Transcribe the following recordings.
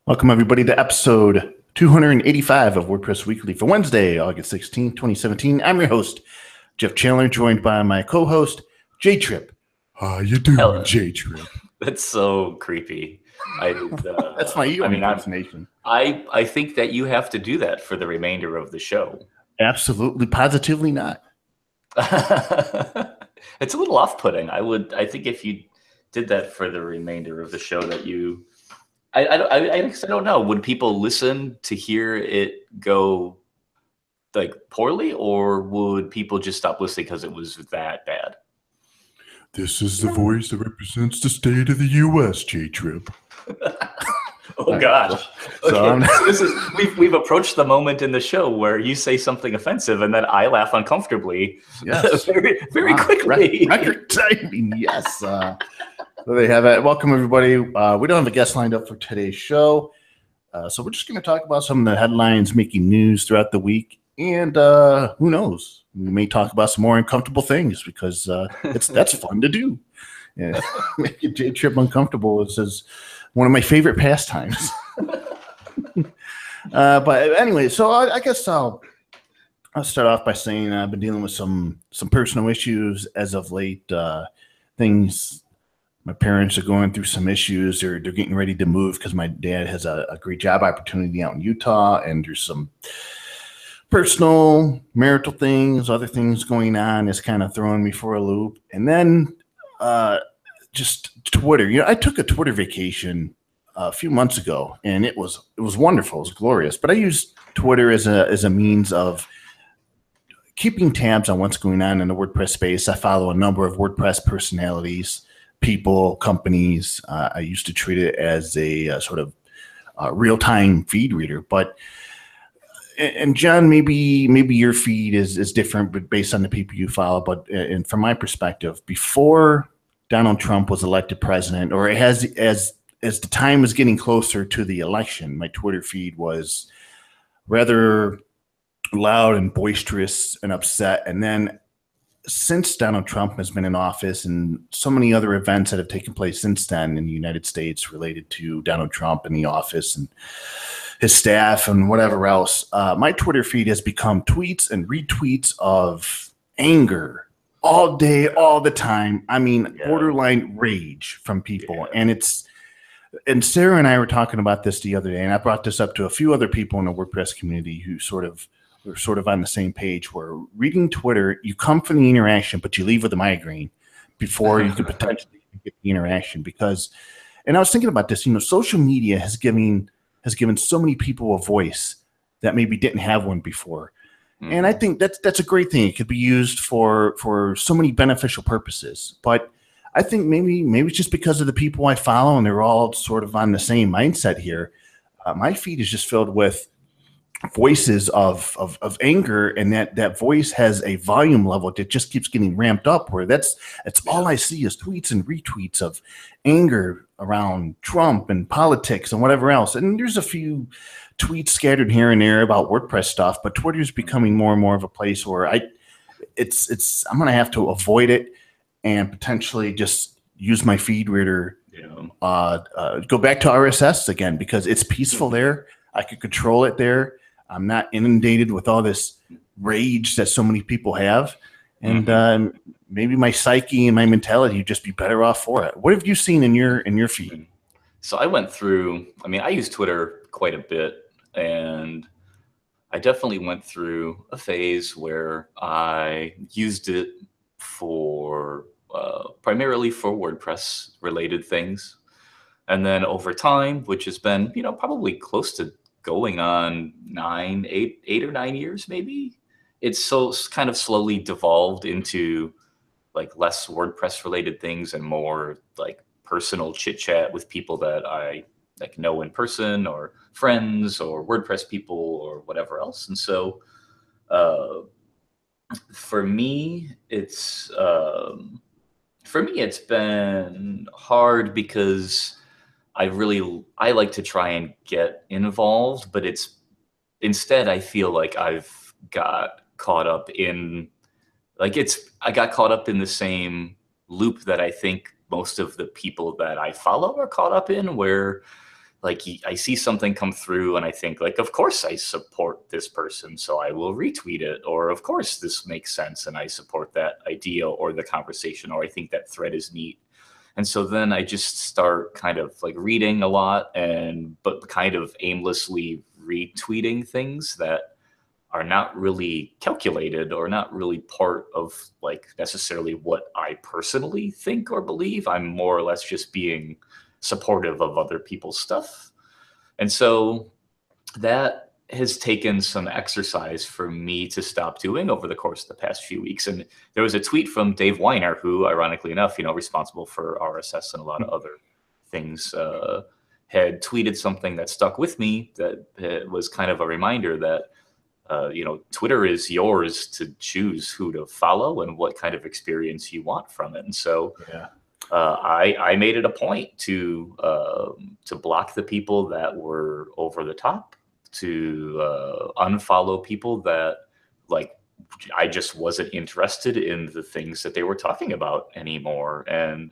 Welcome, everybody, to episode 285 of WordPress Weekly for Wednesday, August 16th, 2017. I'm your host, Jeff Chandler, joined by my co-host, J-Trip. How you doing, J-Trip? That's so creepy. That's my impersonation. I think that you have to do that for the remainder of the show. Absolutely, positively not. It's a little off-putting. I think if you did that for the remainder of the show, that you... I don't know. Would people listen to hear it go like poorly, or would people just stop listening because it was that bad? This is the voice that represents the state of the U.S., J-Trip. Oh gosh! Okay. So we've approached the moment in the show where you say something offensive and then I laugh uncomfortably. Yes, very quickly. Record timing. Yes. There they have it. Welcome, everybody. We don't have a guest lined up for today's show, so we're just going to talk about some of the headlines making news throughout the week, and who knows, we may talk about some more uncomfortable things because that's fun to do. Yeah. Making J-Trip uncomfortable is one of my favorite pastimes. But anyway, so I guess I'll start off by saying I've been dealing with some personal issues as of late. My parents are going through some issues. They're getting ready to move because my dad has a great job opportunity out in Utah, and there's some personal marital things, other things going on. It's kind of throwing me for a loop. And then just Twitter. I took a Twitter vacation a few months ago, and it was wonderful. It was glorious. But I use Twitter as a means of keeping tabs on what's going on in the WordPress space. I follow a number of WordPress personalities, people, companies. I used to treat it as a sort of real-time feed reader. But and John, maybe your feed is different, but based on the people you follow. But and from my perspective, before Donald Trump was elected president, or as the time was getting closer to the election, my Twitter feed was rather loud and boisterous and upset. And then since Donald Trump has been in office and so many other events that have taken place since then in the United States related to Donald Trump in the office and his staff and whatever else, my Twitter feed has become tweets and retweets of anger all day, all the time. I mean, borderline rage from people. Yeah. And Sarah and I were talking about this the other day, and I brought this up to a few other people in the WordPress community who we're sort of on the same page, where reading Twitter, you come from the interaction, but you leave with a migraine before you can potentially get the interaction. And I was thinking about this, social media has given so many people a voice that maybe didn't have one before. Mm-hmm. And I think that's a great thing. It could be used for so many beneficial purposes. But I think maybe it's just because of the people I follow, and they're all sort of on the same mindset here. My feed is just filled with voices of anger, and that voice has a volume level that just keeps getting ramped up, where that's all I see is tweets and retweets of anger around Trump and politics and whatever else. And there's a few tweets scattered here and there about WordPress stuff, but Twitter's becoming more and more of a place where I'm going to have to avoid it and potentially just use my feed reader, go back to RSS again, because it's peaceful there. I could control it there. I'm not inundated with all this rage that so many people have. And maybe my psyche and my mentality would just be better off for it. What have you seen in your feed? So I went through, I use Twitter quite a bit, and I definitely went through a phase where I used it for primarily for WordPress related things. And then over time, which has been, probably close to going on 8 or 9 years, maybe, it's so kind of slowly devolved into like less WordPress related things and more like personal chit chat with people that I like know in person, or friends, or WordPress people, or whatever else. And so for me, it's been hard because I like to try and get involved, but instead I feel like I've got caught up in the same loop that I think most of the people that I follow are caught up in, where like I see something come through and I think like, of course I support this person, so I will retweet it. Or of course this makes sense and I support that idea or the conversation, or I think that thread is neat. And so then I just start kind of like reading a lot but kind of aimlessly retweeting things that are not really calculated or not really part of like necessarily what I personally think or believe. I'm more or less just being supportive of other people's stuff. And so that has taken some exercise for me to stop doing over the course of the past few weeks. And there was a tweet from Dave Weiner, who, ironically enough, responsible for RSS and a lot of other things, had tweeted something that stuck with me that was kind of a reminder that Twitter is yours to choose who to follow and what kind of experience you want from it. And so Yeah. I made it a point to block the people that were over the top, to unfollow people that like I just wasn't interested in the things that they were talking about anymore. And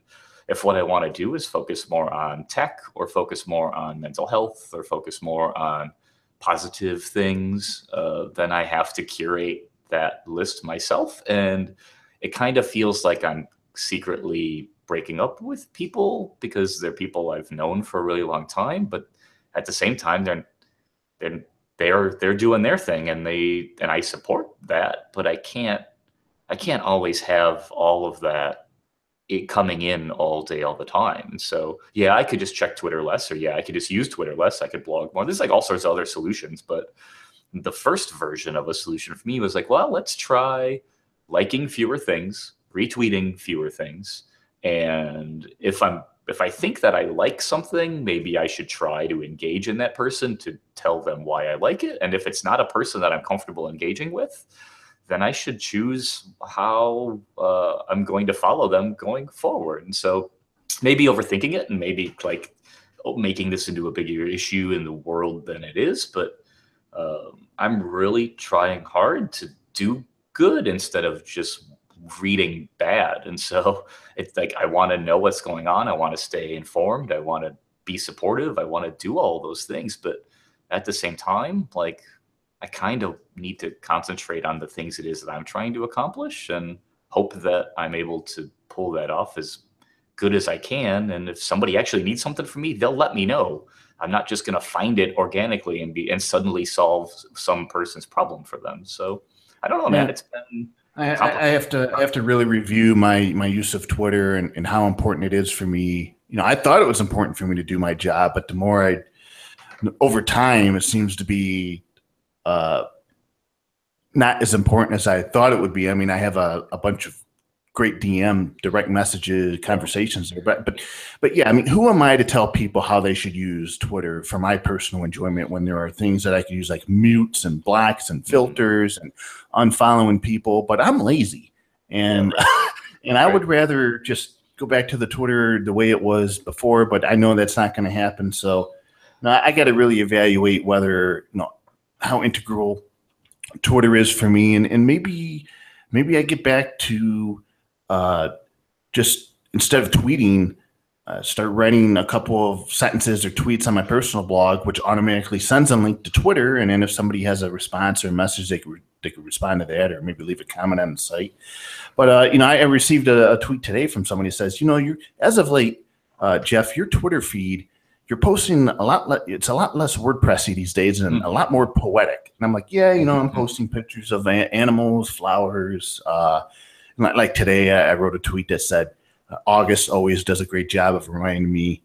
if what I want to do is focus more on tech or focus more on mental health or focus more on positive things, then I have to curate that list myself. And it kind of feels like I'm secretly breaking up with people because they're people I've known for a really long time, but at the same time they're doing their thing and I support that, but I can't always have all of that it coming in all day all the time. And so yeah, I could just check Twitter less, or yeah, I could just use Twitter less, I could blog more. There's like all sorts of other solutions, but the first version of a solution for me was like, well, let's try liking fewer things, retweeting fewer things. And if I think that I like something, maybe I should try to engage in that person to tell them why I like it. And if it's not a person that I'm comfortable engaging with, then I should choose how I'm going to follow them going forward. And so maybe overthinking it and maybe like making this into a bigger issue in the world than it is. But I'm really trying hard to do good instead of just reading bad. And so it's like, I want to know what's going on. I want to stay informed. I want to be supportive. I want to do all those things. But at the same time, like, I kind of need to concentrate on the things it is that I'm trying to accomplish and hope that I'm able to pull that off as good as I can. And if somebody actually needs something from me, they'll let me know. I'm not just going to find it organically and suddenly solve some person's problem for them. So I don't know, man. It's been I have to really review my use of Twitter and how important it is for me. I thought it was important for me to do my job, but the more over time, it seems to be not as important as I thought it would be. I mean, I have a bunch of great DM direct messages, conversations there, but yeah, I mean, who am I to tell people how they should use Twitter for my personal enjoyment when there are things that I could use like mutes and blacks and filters and unfollowing people, but I'm lazy and and I would rather just go back to the Twitter the way it was before, but I know that's not going to happen. So now I got to really evaluate whether how integral Twitter is for me, and maybe I get back to just instead of tweeting, start writing a couple of sentences or tweets on my personal blog, which automatically sends a link to Twitter. And then if somebody has a response or a message, they could respond to that or maybe leave a comment on the site. But, I received a tweet today from somebody that says, you're as of late, Jeff, your Twitter feed, you're posting a lot. It's a lot less WordPressy these days and a lot more poetic. And I'm like, yeah, I'm posting pictures of animals, flowers, like today, I wrote a tweet that said, August always does a great job of reminding me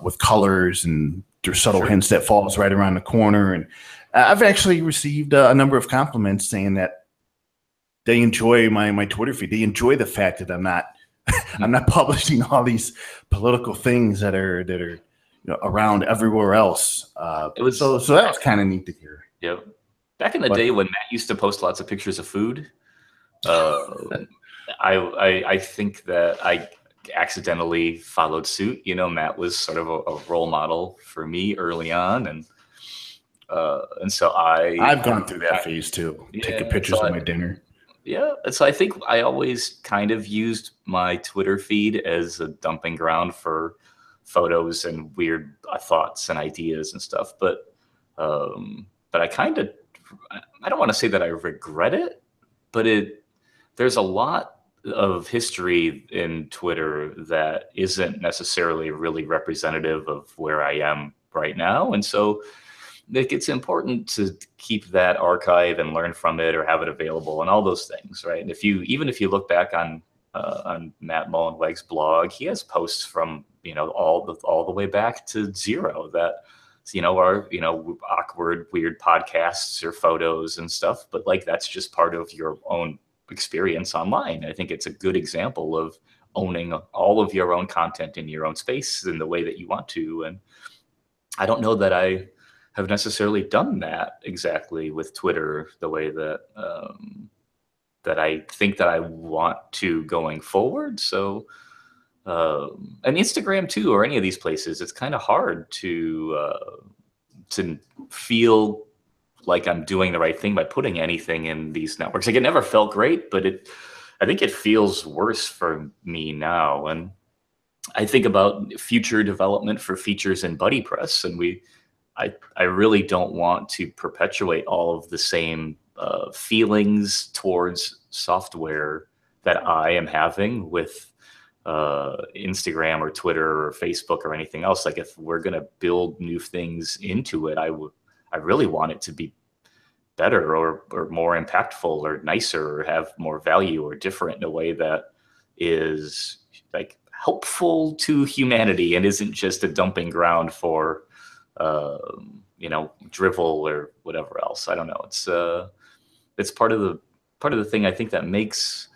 with colors and there's subtle hints that falls right around the corner. And I've actually received a number of compliments saying that they enjoy my Twitter feed. They enjoy the fact that I'm not publishing all these political things that are around everywhere else. It was so that was kind of neat to hear. Yep. Back in the day when Matt used to post lots of pictures of food, I think that I accidentally followed suit. Matt was sort of a role model for me early on, and so I've gone through that phase too. Taking pictures of my dinner. Yeah, and so I think I always kind of used my Twitter feed as a dumping ground for photos and weird thoughts and ideas and stuff. But I don't want to say that I regret it, but there's a lot of history in Twitter that isn't necessarily really representative of where I am right now. And so it's important to keep that archive and learn from it or have it available and all those things, right? And even if you look back on Matt Mullenweg's blog, he has posts from all the way back to zero that are awkward, weird podcasts or photos and stuff. But like that's just part of your own experience online. I think it's a good example of owning all of your own content in your own space in the way that you want to. And I don't know that I have necessarily done that exactly with Twitter the way that that I think that I want to going forward. So and Instagram too, or any of these places, it's kind of hard to feel like I'm doing the right thing by putting anything in these networks. Like it never felt great, but I think it feels worse for me now. And I think about future development for features in BuddyPress, and I really don't want to perpetuate all of the same feelings towards software that I am having with Instagram or Twitter or Facebook or anything else. Like if we're going to build new things into it, I really want it to be better or more impactful or nicer or have more value or different in a way that is like helpful to humanity and isn't just a dumping ground for drivel or whatever else. I don't know. It's part of the thing I think that makes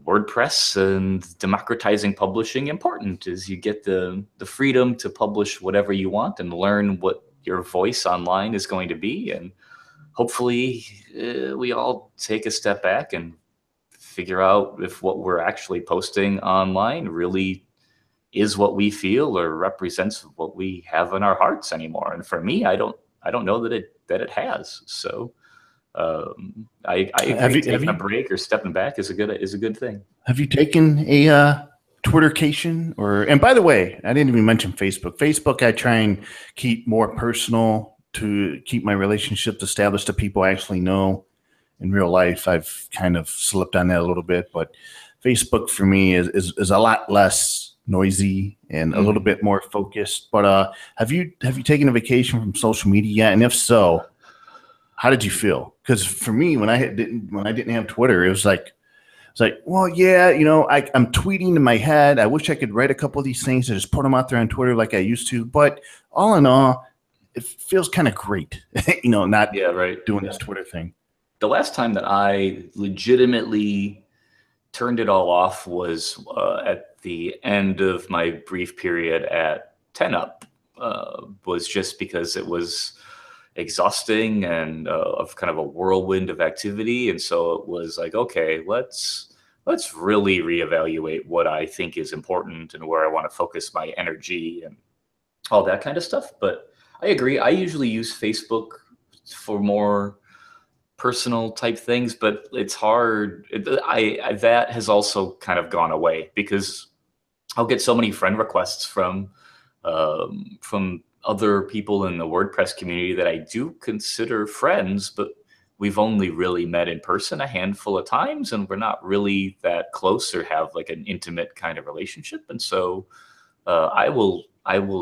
WordPress and democratizing publishing important is you get the freedom to publish whatever you want and learn what your voice online is going to be. And hopefully we all take a step back and figure out if what we're actually posting online really is what we feel or represents what we have in our hearts anymore. And for me, I don't know that it has. So I agree. Taking a break or stepping back is a good thing. Have you taken a Twittercation? And by the way, I didn't even mention Facebook. Facebook, I try and keep more personal to keep my relationships established to people I actually know in real life. I've kind of slipped on that a little bit, but Facebook for me is a lot less noisy and a little bit more focused. But have you taken a vacation from social media yet? And if so, how did you feel? Because for me, when I didn't have Twitter, it was like, well, yeah, I'm tweeting in my head. I wish I could write a couple of these things and just put them out there on Twitter like I used to. But all in all, it feels kind of great, not doing this Twitter thing. The last time that I legitimately turned it all off was at the end of my brief period at 10up. Was just because it was exhausting and of kind of a whirlwind of activity. And so it was like, okay, let's really reevaluate what I think is important and where I want to focus my energy and all that kind of stuff. But I agree. I usually use Facebook for more personal type things, but it's hard. That has also kind of gone away because I'll get so many friend requests from other people in the WordPress community that I do consider friends, but we've only really met in person a handful of times and we're not really that close or have like an intimate kind of relationship. And so I will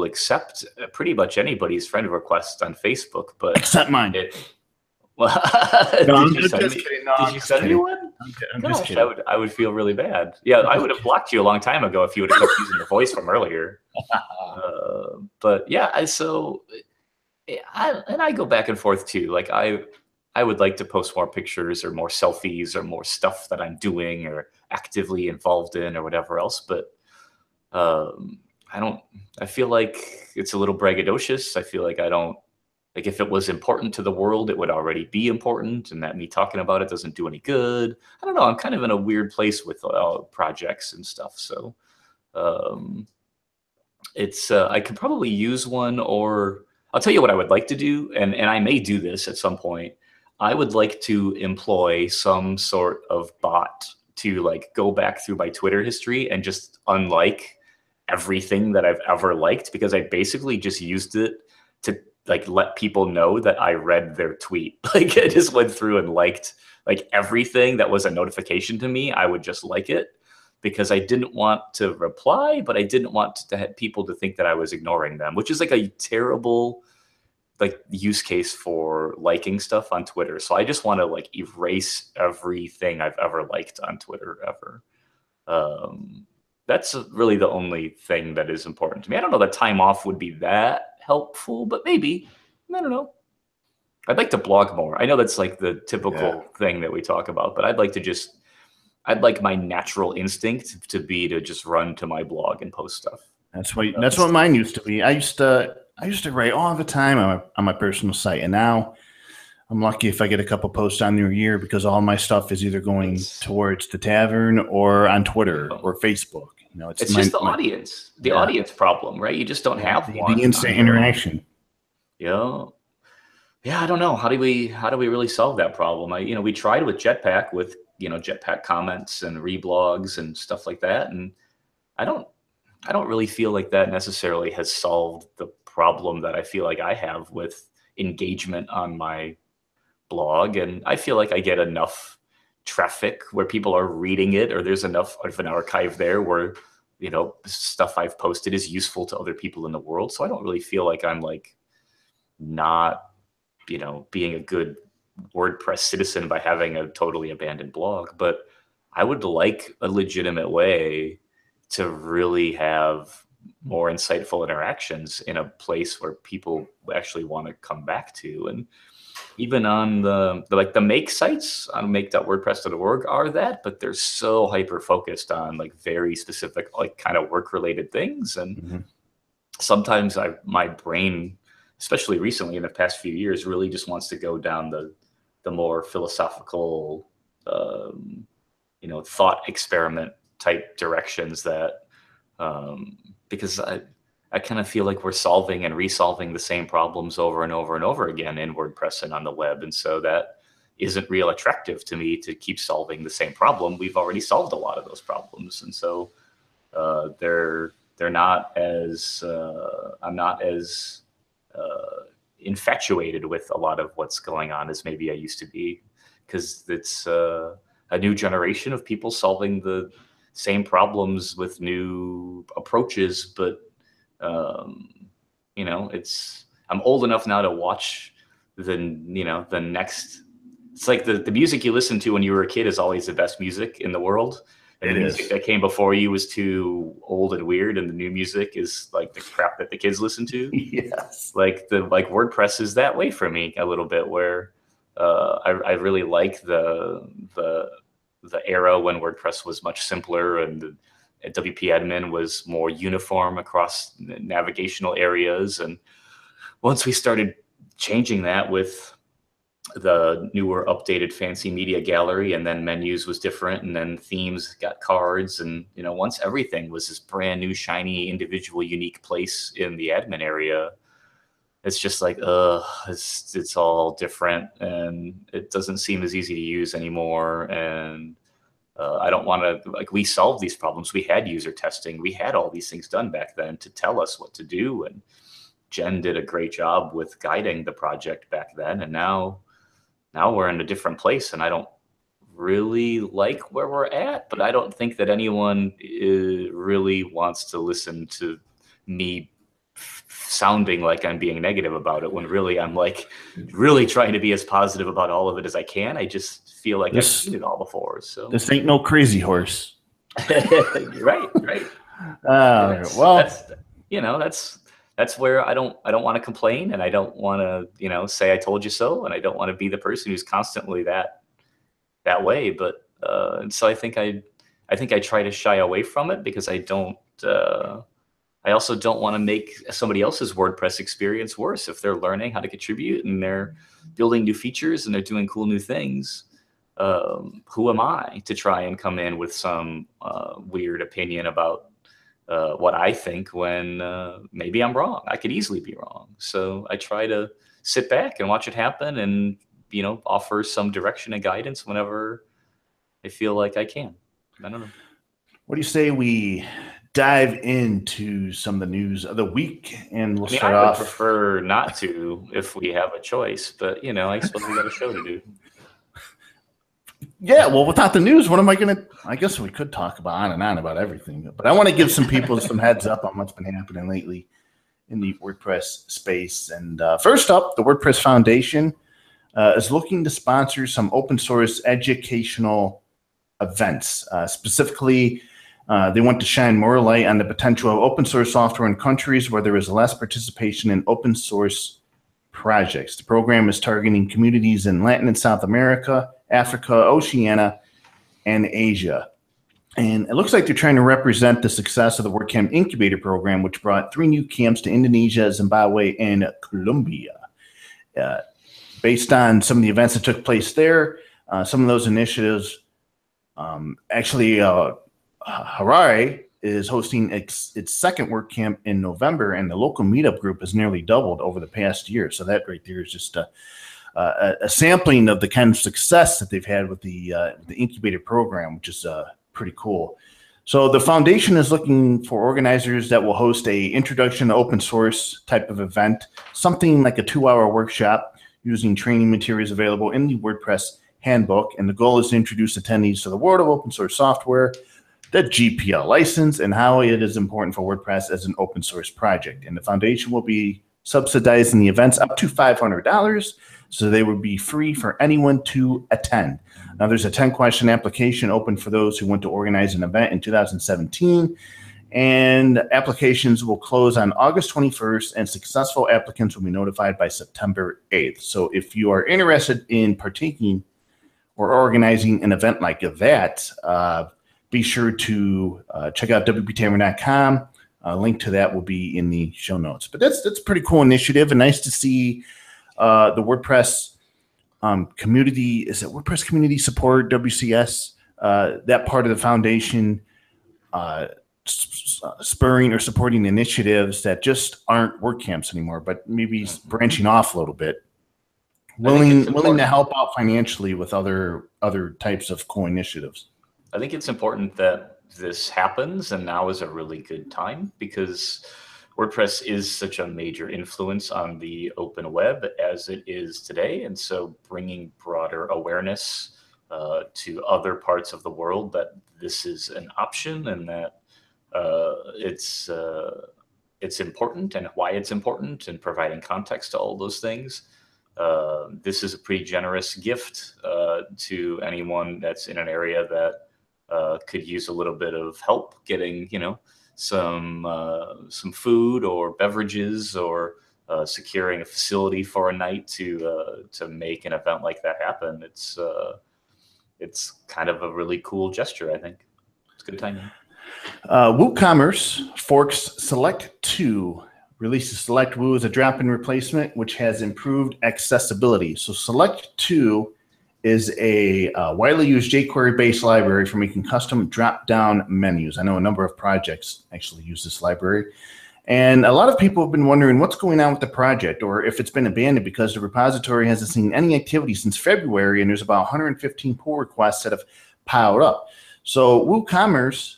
accept pretty much anybody's friend request on Facebook, but except mine. Did you send me one? I'm just kidding. I would feel really bad. Yeah, I would have blocked you a long time ago if you would have kept using the voice from earlier. But yeah, I go back and forth too. Like I would like to post more pictures or more selfies or more stuff that I'm doing or actively involved in or whatever else. But I feel like it's a little braggadocious. I feel like like if it was important to the world, it would already be important, and that me talking about it doesn't do any good. I don't know. I'm kind of in a weird place with projects and stuff. So I could probably use one, or I'll tell you what I would like to do, and I may do this at some point. I would like to employ some sort of bot to like go back through my Twitter history and just unlike everything that I've ever liked, because I basically just used it to like let people know that I read their tweet. Like I just went through and liked like everything that was a notification to me. I would just like it because I didn't want to reply, but I didn't want to have people to think that I was ignoring them, which is like a terrible like use case for liking stuff on Twitter. So I just want to like erase everything I've ever liked on Twitter ever. That's really the only thing that is important to me. I don't know that time off would be that helpful, but maybe. I don't know. I'd like to blog more. I know that's like the typical thing that we talk about, but I'd like my natural instinct to be to just run to my blog and post stuff. That's what mine used to be. I used to write all the time on my personal site, and now I'm lucky if I get a couple posts on there a year because all my stuff is either going towards the tavern or on Twitter or Facebook. You know, it's just the audience problem, right? You just don't have the instant interaction. Yeah. Yeah, I don't know. How do we really solve that problem? We tried with Jetpack with, Jetpack comments and reblogs and stuff like that. And I don't really feel like that necessarily has solved the problem that I feel like I have with engagement on my blog. And I feel like I get enough traffic where people are reading it, or there's enough of an archive there where, stuff I've posted is useful to other people in the world. So I don't really feel like I'm like not, being a good WordPress citizen by having a totally abandoned blog. But I would like a legitimate way to really have more insightful interactions in a place where people actually want to come back to. And even on the make sites on make.wordpress.org are that, but they're so hyper focused on like very specific, like kind of work related things. And sometimes my brain, especially recently in the past few years, really just wants to go down the more philosophical, thought experiment type directions that, because I kind of feel like we're solving and resolving the same problems over and over and over again in WordPress and on the web. And so that isn't real attractive to me to keep solving the same problem. We've already solved a lot of those problems. And so they're not as, I'm not as infatuated with a lot of what's going on as maybe I used to be, because it's a new generation of people solving the same problems with new approaches. But I'm old enough now to watch the next. It's like the music you listen to when you were a kid is always the best music in the world. And the music that came before you was too old and weird, and the new music is like the crap that the kids listen to. Yes. Like WordPress is that way for me a little bit, where I really like the era when WordPress was much simpler and the WP admin was more uniform across navigational areas. And once we started changing that with the newer updated fancy media gallery, and then menus was different, and then themes got cards, and once everything was this brand new shiny individual unique place in the admin area, it's just like it's all different, and it doesn't seem as easy to use anymore. And I don't want to, like, we solved these problems. We had user testing, we had all these things done back then to tell us what to do, and Jen did a great job with guiding the project back then. And now we're in a different place, and I don't really like where we're at, but I don't think that anyone really wants to listen to me sounding like I'm being negative about it, when really I'm like really trying to be as positive about all of it as I can. I just feel like I've seen it all before. So this ain't no crazy horse. Right. That's where I don't want to complain, and I don't want to, say I told you so, and I don't want to be the person who's constantly that way. But and so I think I try to shy away from it, because I also don't want to make somebody else's WordPress experience worse. If they're learning how to contribute and they're building new features and they're doing cool new things, who am I to try and come in with some weird opinion about what I think, when maybe I'm wrong? I could easily be wrong. So I try to sit back and watch it happen, and offer some direction and guidance whenever I feel like I can. I don't know. What do you say we dive into some of the news of the week, and we'll I mean, start I would off. prefer not to if we have a choice, but I suppose we got a show to do. Yeah, well, without the news, what am I going to? I guess we could talk about on and on about everything, but I want to give some people some heads up on what's been happening lately in the WordPress space. And first up, the WordPress Foundation is looking to sponsor some open source educational events. Specifically, they want to shine more light on the potential of open source software in countries where there is less participation in open source projects. The program is targeting communities in Latin and South America, Africa, Oceania, and Asia. And it looks like they're trying to represent the success of the WordCamp Incubator program, which brought 3 new camps to Indonesia, Zimbabwe, and Colombia. Based on some of the events that took place there, some of those initiatives, Harare is hosting its second WordCamp in November, and the local meetup group has nearly doubled over the past year. So that right there is just a sampling of the kind of success that they've had with the incubator program, which is pretty cool. So the foundation is looking for organizers that will host a introduction to open source type of event, something like a 2-hour workshop using training materials available in the WordPress handbook. And the goal is to introduce attendees to the world of open source software, the GPL license, and how it is important for WordPress as an open source project. And the foundation will be subsidizing the events up to $500, so they would be free for anyone to attend. Now, there's a 10-question application open for those who want to organize an event in 2017, and applications will close on August 21st, and successful applicants will be notified by September 8th. So if you are interested in partaking or organizing an event like that, be sure to check out wptamer.com. A link to that will be in the show notes. But that's a pretty cool initiative, and nice to see the WordPress community. Is it WordPress Community Support, WCS? That part of the foundation spurring or supporting initiatives that just aren't WordCamps anymore, but maybe branching off a little bit. Willing to help out financially with other types of cool initiatives. I think it's important that this happens, and now is a really good time because WordPress is such a major influence on the open web as it is today. And so bringing broader awareness to other parts of the world that this is an option and that it's important and why it's important, and providing context to all those things. This is a pretty generous gift to anyone that's in an area that could use a little bit of help getting, some food or beverages, or securing a facility for a night to make an event like that happen. It's kind of a really cool gesture, I think. It's good timing. WooCommerce forks Select 2, releases Select Woo as a drop-in replacement, which has improved accessibility. So Select 2 is a widely used jQuery-based library for making custom drop-down menus. I know a number of projects actually use this library. And a lot of people have been wondering what's going on with the project, or if it's been abandoned, because the repository hasn't seen any activity since February, and there's about 115 pull requests that have piled up. So WooCommerce,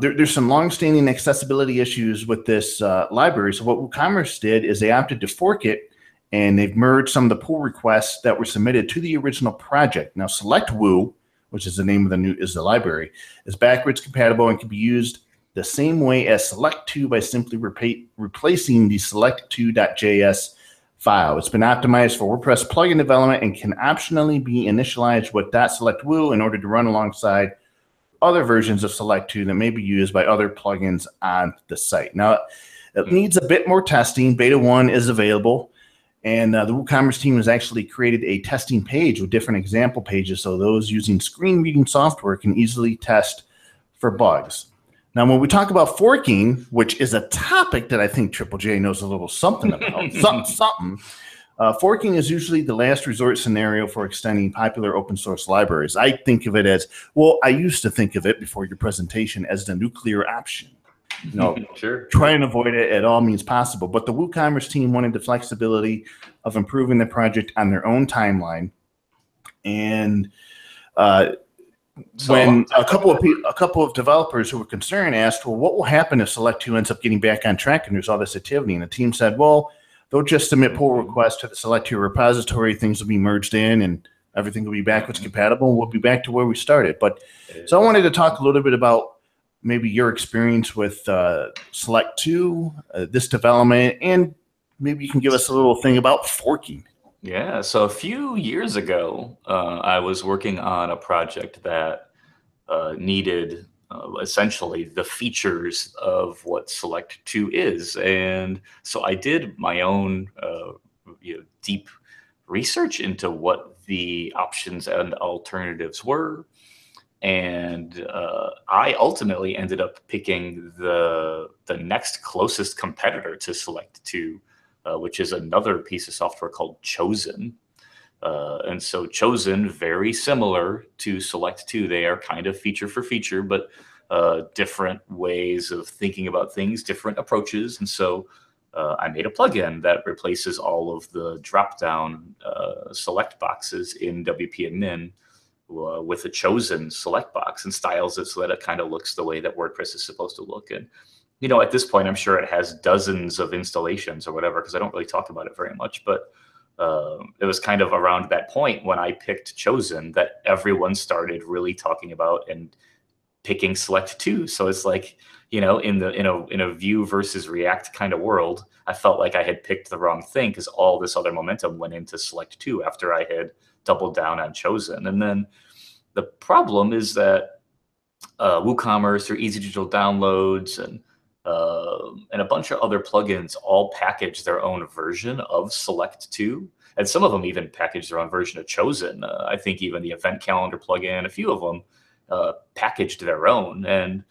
there's some long-standing accessibility issues with this library. So what WooCommerce did is they opted to fork it, and they've merged some of the pull requests that were submitted to the original project. Now, Select Woo, which is the name of the library, is backwards compatible and can be used the same way as Select 2 by simply replacing the select2.js file. It's been optimized for WordPress plugin development and can optionally be initialized with .select Woo in order to run alongside other versions of Select 2 that may be used by other plugins on the site. Now, it needs a bit more testing. Beta 1 is available. And the WooCommerce team has actually created a testing page with different example pages, so those using screen reading software can easily test for bugs. Now, when we talk about forking, which is a topic that I think Triple J knows a little something about, forking is usually the last resort scenario for extending popular open source libraries. I think of it as, well, I used to think of it before your presentation as the nuclear option. Sure. Try and avoid it at all means possible. But the WooCommerce team wanted the flexibility of improving the project on their own timeline. And So a long when time ago. a couple of developers who were concerned asked, well, what will happen if Select 2 ends up getting back on track and there's all this activity? And the team said, well, they'll just submit pull requests to the Select 2 repository. Things will be merged in and everything will be backwards compatible. We'll be back to where we started. But so I wanted to talk a little bit about maybe your experience with Select 2, this development, and maybe you can give us a little thing about forking. Yeah, so a few years ago, I was working on a project that needed essentially the features of what Select 2 is. And so I did my own deep research into what the options and alternatives were. And I ultimately ended up picking the next closest competitor to Select 2, which is another piece of software called Chosen. And so Chosen, very similar to Select 2. They are kind of feature for feature, but different ways of thinking about things, different approaches. And so I made a plugin that replaces all of the drop-down select boxes in WP admin with a Chosen select box and styles it so that it kind of looks the way that WordPress is supposed to look. And at this point, I'm sure it has dozens of installations or whatever, because I don't really talk about it very much. But it was kind of around that point when I picked Chosen that everyone started really talking about and picking Select 2. So it's like, in a Vue versus React kind of world, I felt like I had picked the wrong thing because all this other momentum went into Select 2 after I had doubled down on Chosen. And then the problem is that WooCommerce or Easy Digital Downloads and a bunch of other plugins all package their own version of Select 2. And some of them even package their own version of Chosen. I think even the event calendar plugin, a few of them packaged their own. And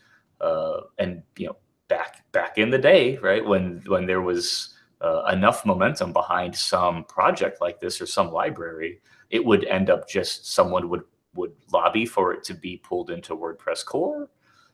back in the day, right, when there was enough momentum behind some project like this or some library, it would end up just someone would lobby for it to be pulled into WordPress core.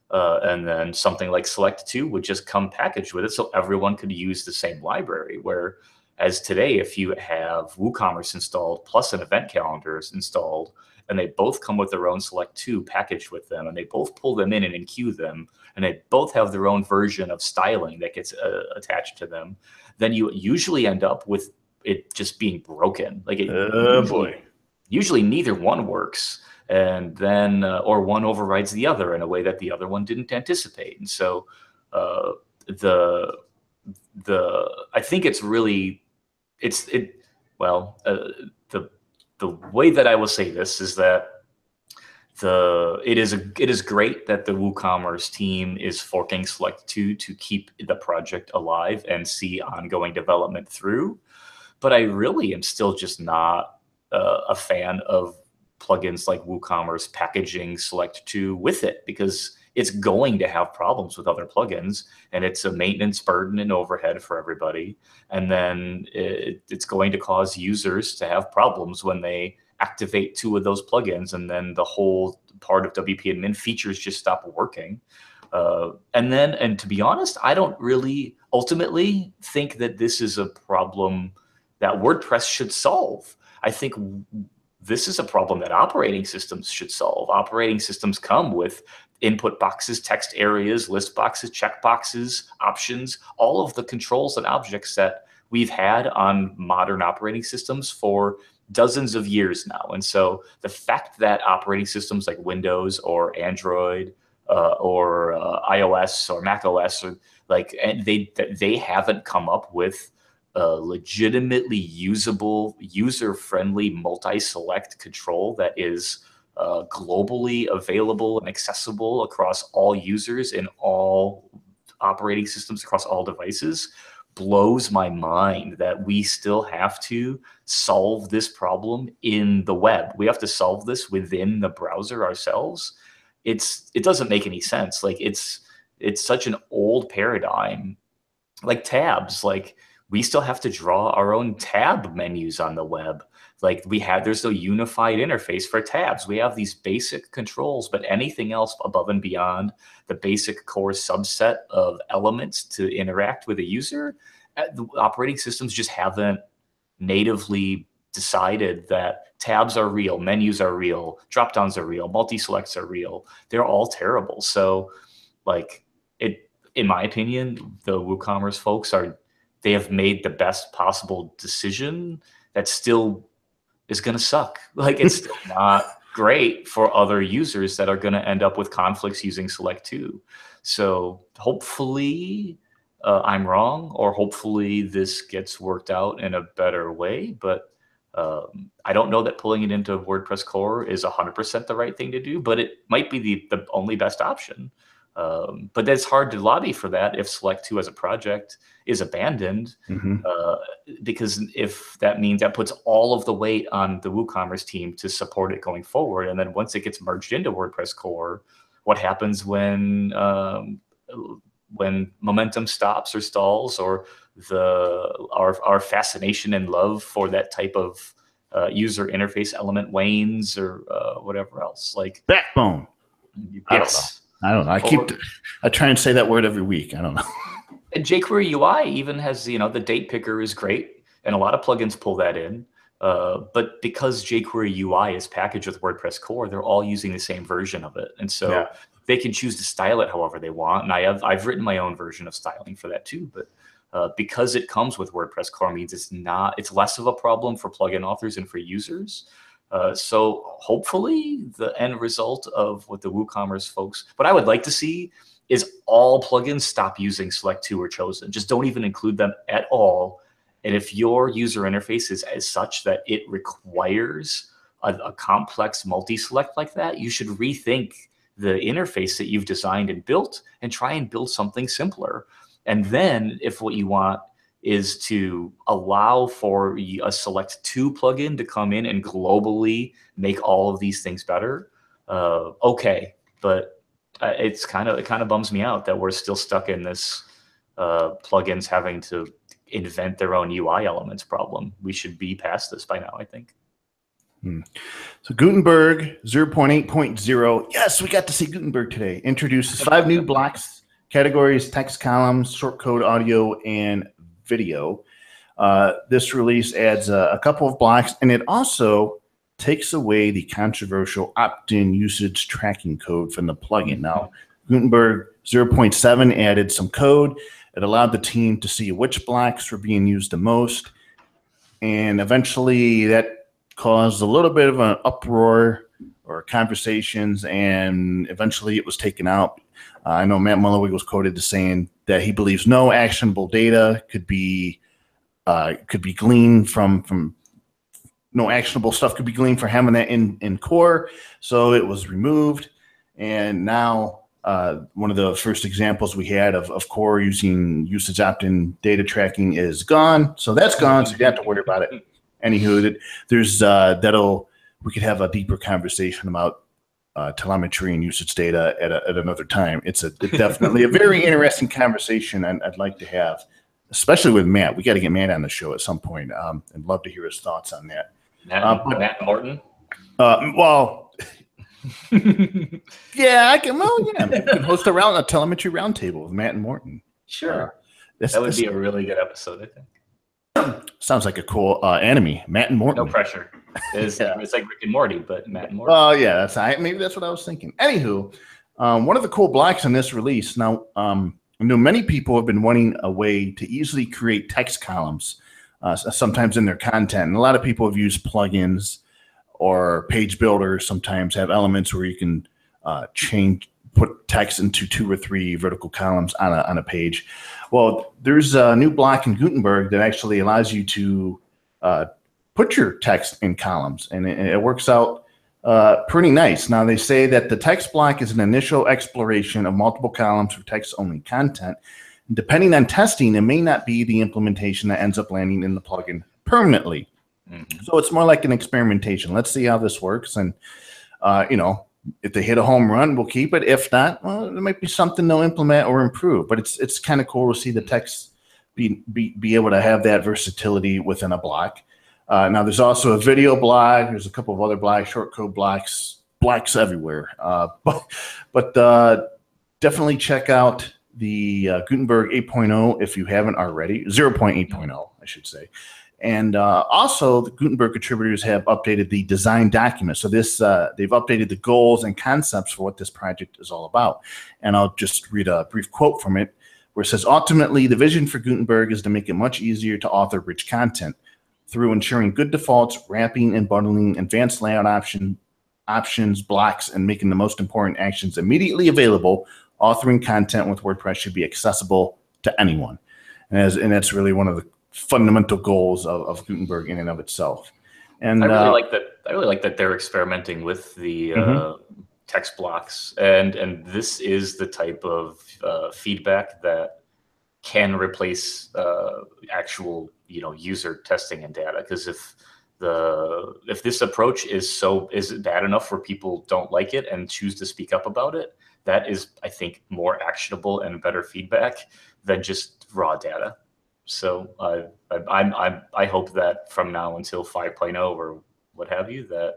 And then something like Select 2 would just come packaged with it so everyone could use the same library. Whereas today, if you have WooCommerce installed plus an event calendar installed, and they both come with their own Select 2 packaged with them, and they both pull them in and enqueue them, and they both have their own version of styling that gets attached to them, then you usually end up with it just being broken. Like usually neither one works. And then, or one overrides the other in a way that the other one didn't anticipate. And so I think it's really, the way that I will say this is that it is great that the WooCommerce team is forking Select 2 to keep the project alive and see ongoing development through. But I really am still just not a fan of plugins like WooCommerce packaging Select 2 with it, because it's going to have problems with other plugins, and it's a maintenance burden and overhead for everybody. And then it's going to cause users to have problems when they activate two of those plugins, and then the whole part of WP admin features just stop working. And to be honest, I don't really ultimately think that this is a problem that WordPress should solve. I think this is a problem that operating systems should solve. Operating systems come with input boxes, text areas, list boxes, check boxes, options, all of the controls and objects that we've had on modern operating systems for dozens of years now. And so the fact that operating systems like Windows or Android or iOS or Mac OS, or they haven't come up with legitimately usable, user-friendly multi-select control that is globally available and accessible across all users in all operating systems across all devices blows my mind that we still have to solve this problem in the web. We have to solve this within the browser ourselves. It doesn't make any sense. Like it's such an old paradigm. Like tabs, like we still have to draw our own tab menus on the web. Like there's no unified interface for tabs. We have these basic controls, but anything else above and beyond the basic core subset of elements to interact with a user, the operating systems just haven't natively decided that tabs are real, menus are real, drop-downs are real, multi-selects are real. They're all terrible. So like in my opinion, the WooCommerce folks they have made the best possible decision that still is going to suck. Like it's still not great for other users that are going to end up with conflicts using Select 2. So hopefully I'm wrong, or hopefully this gets worked out in a better way. But I don't know that pulling it into WordPress core is 100% the right thing to do, but it might be the only best option. But it's hard to lobby for that if Select 2 as a project is abandoned, because if that means that puts all of the weight on the WooCommerce team to support it going forward. And then once it gets merged into WordPress core, what happens when momentum stops or stalls, or our fascination and love for that type of user interface element wanes, or whatever else? Like backbone. Yes. I don't know. I try and say that word every week. I don't know. And jQuery UI even has, the date picker is great, and a lot of plugins pull that in. But because jQuery UI is packaged with WordPress core, they're all using the same version of it, and so they can choose to style it however they want. And I've written my own version of styling for that too. But because it comes with WordPress core, means it's less of a problem for plugin authors and for users. So hopefully the end result of what the WooCommerce folks, what I would like to see is all plugins stop using Select 2 or Chosen. Just don't even include them at all. And if your user interface is as such that it requires a complex multi-select like that, you should rethink the interface that you've designed and built and try and build something simpler. And then if what you want is to allow for a Select 2 plugin to come in and globally make all of these things better, okay. But it kind of bums me out that we're still stuck in this plugins having to invent their own UI elements problem. We should be past this by now, I think. So Gutenberg 0.8.0. Yes, we got to see Gutenberg today. Introduces 5 new blocks, categories, text columns, shortcode audio, and video. This release adds a couple of blocks, and it also takes away the controversial opt-in usage tracking code from the plugin. Now, Gutenberg 0.7 added some code. It allowed the team to see which blocks were being used the most, and eventually that caused a little bit of an uproar or conversations, and eventually it was taken out. I know Matt Mullenweg was quoted as saying that he believes no actionable data could be gleaned from no actionable stuff could be gleaned for having that in core, so it was removed. And now one of the first examples we had of core using usage opt-in data tracking is gone. So that's gone, so you don't have to worry about it. Anywho, we could have a deeper conversation about telemetry and usage data at another time. It's definitely a very interesting conversation I'd like to have, especially with Matt. We got to get Matt on the show at some point. I'd love to hear his thoughts on that. Matt Morton? Well, yeah, I can. Well, yeah, we can host a telemetry roundtable with Matt and Morton. Sure, that would be a really good episode, I think. Sounds like a cool enemy, Matt and Morton. No pressure. It's like Rick and Morty, but Matt and Morton. Oh, yeah, maybe that's what I was thinking. Anywho, one of the cool blocks in this release. Now, I know many people have been wanting a way to easily create text columns, sometimes in their content. And a lot of people have used plugins or page builders. Sometimes have elements where you can put text into 2 or 3 vertical columns on a page. Well, there's a new block in Gutenberg that actually allows you to put your text in columns, and it works out pretty nice. Now, they say that the text block is an initial exploration of multiple columns for text-only content. Depending on testing, it may not be the implementation that ends up landing in the plugin permanently. So it's more like an experimentation. Let's see how this works. And, if they hit a home run, we'll keep it. If not, well, there might be something they'll implement or improve. But it's kind of cool to see the text be able to have that versatility within a block. Now, there's also a video block. There's a couple of other blocks, shortcode blocks everywhere. But definitely check out the Gutenberg 8.0 if you haven't already. 0.8.0, I should say. And also, the Gutenberg contributors have updated the design document. So this they've updated the goals and concepts for what this project is all about. And I'll just read a brief quote from it, where it says, ultimately, the vision for Gutenberg is to make it much easier to author rich content through ensuring good defaults, wrapping and bundling, advanced layout options, blocks, and making the most important actions immediately available. Authoring content with WordPress should be accessible to anyone. And that's really one of the fundamental goals of Gutenberg in and of itself. And I really like that. I really like that they're experimenting with the text blocks, and this is the type of feedback that can replace actual user testing and data. Because if this approach is bad enough where people don't like it and choose to speak up about it, that is, I think, more actionable and better feedback than just raw data. So I hope that from now until 5.0 or what have you, that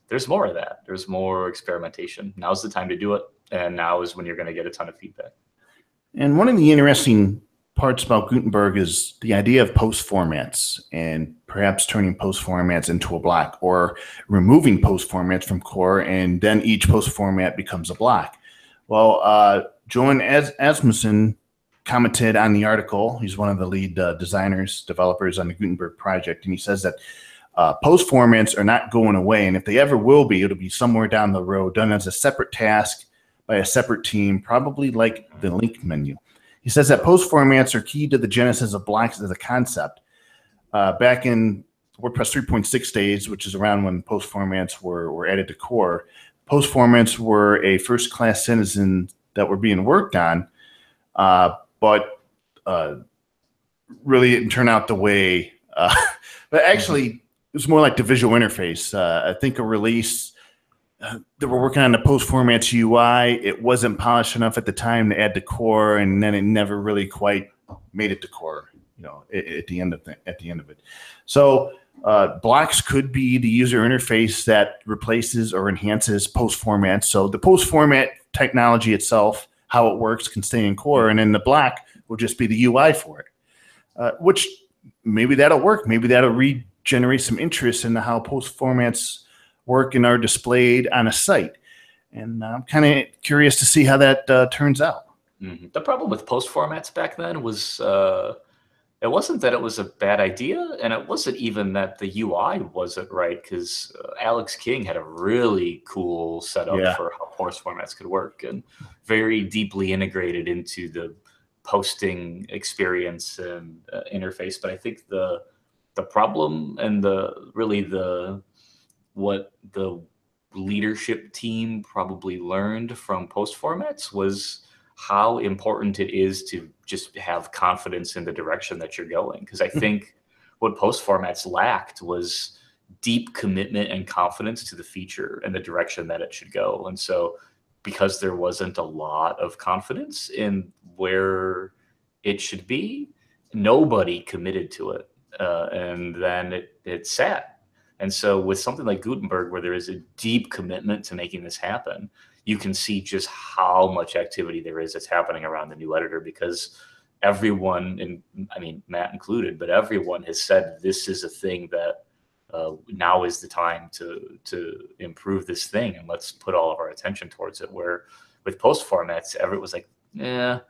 there's more of that. There's more experimentation. Now's the time to do it, and now is when you're going to get a ton of feedback. And one of the interesting parts about Gutenberg is the idea of post formats, and perhaps turning post formats into a block, or removing post formats from core, and then each post format becomes a block. Well, Johan Asmussen commented on the article. He's one of the lead developers on the Gutenberg project, and he says that post formats are not going away, and if they ever will be, it'll be somewhere down the road, done as a separate task by a separate team, probably like the link menu. He says that post formats are key to the genesis of blocks as a concept. Back in WordPress 3.6 days, which is around when post formats were added to core, post formats were a first-class citizen that were being worked on, but really didn't turn out the way. But actually, it was more like the visual interface. I think a release they were working on the post formats UI. It wasn't polished enough at the time to add to core, and then it never really quite made it to core. At the end of it. So blocks could be the user interface that replaces or enhances post formats. So the post format technology itself, how it works, can stay in core, and then the block will just be the UI for it. Which maybe that'll work. Maybe that'll regenerate some interest in how post formats work and are displayed on a site. And I'm kind of curious to see how that turns out. The problem with post formats back then was it wasn't that it was a bad idea, and it wasn't even that the UI wasn't right, because Alex King had a really cool setup for how post formats could work, and very deeply integrated into the posting experience and interface. But I think the problem and what the leadership team probably learned from post formats was how important it is to just have confidence in the direction that you're going. Because I think what post formats lacked was deep commitment and confidence to the feature and the direction that it should go. And so because there wasn't a lot of confidence in where it should be, nobody committed to it. And then it sat. And so with something like Gutenberg, where there is a deep commitment to making this happen, you can see just how much activity there is that's happening around the new editor, because everyone, and I mean, Matt included, but everyone has said this is a thing that now is the time to improve this thing, and let's put all of our attention towards it. Where with post formats, everyone was like, yeah,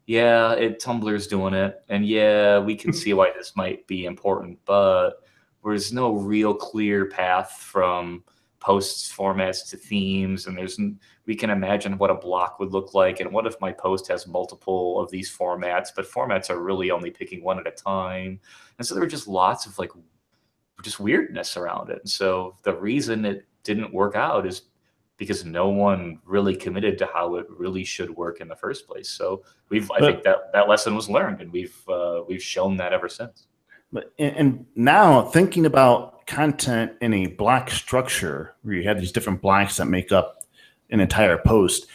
Tumblr's doing it, and yeah, we can see why this might be important, but there's no real clear path from posts formats to themes, and we can imagine what a block would look like, and what if my post has multiple of these formats, but formats are really only picking one at a time. And so there were just lots of just weirdness around it. And so the reason it didn't work out is because no one really committed to how it really should work in the first place. So I think that lesson was learned, and we've shown that ever since. And now thinking about content in a block structure, where you have these different blocks that make up an entire post,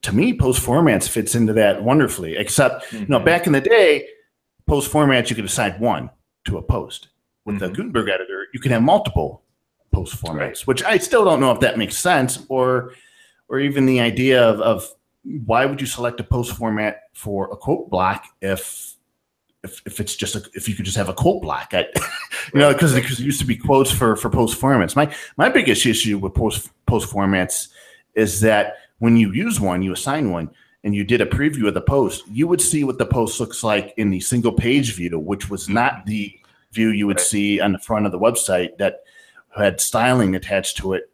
to me, post formats fits into that wonderfully. Except, back in the day, post formats, you could assign one to a post. With the Gutenberg editor, you can have multiple post formats, which I still don't know if that makes sense, or even the idea of why would you select a post format for a quote block if it's just if you could just have a quote block. You know, because it used to be quotes for post formats. My biggest issue with post formats is that when you use one, you assign one, and you did a preview of the post, you would see what the post looks like in the single page view, which was not the view you would see on the front of the website that had styling attached to it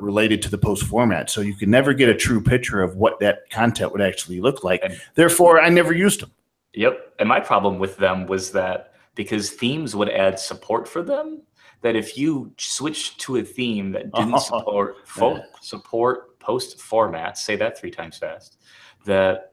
related to the post format. So you could never get a true picture of what that content would actually look like. And therefore, I never used them. Yep. And my problem with them was that because themes would add support for them, that if you switched to a theme that didn't support post formats, say that 3 times fast, that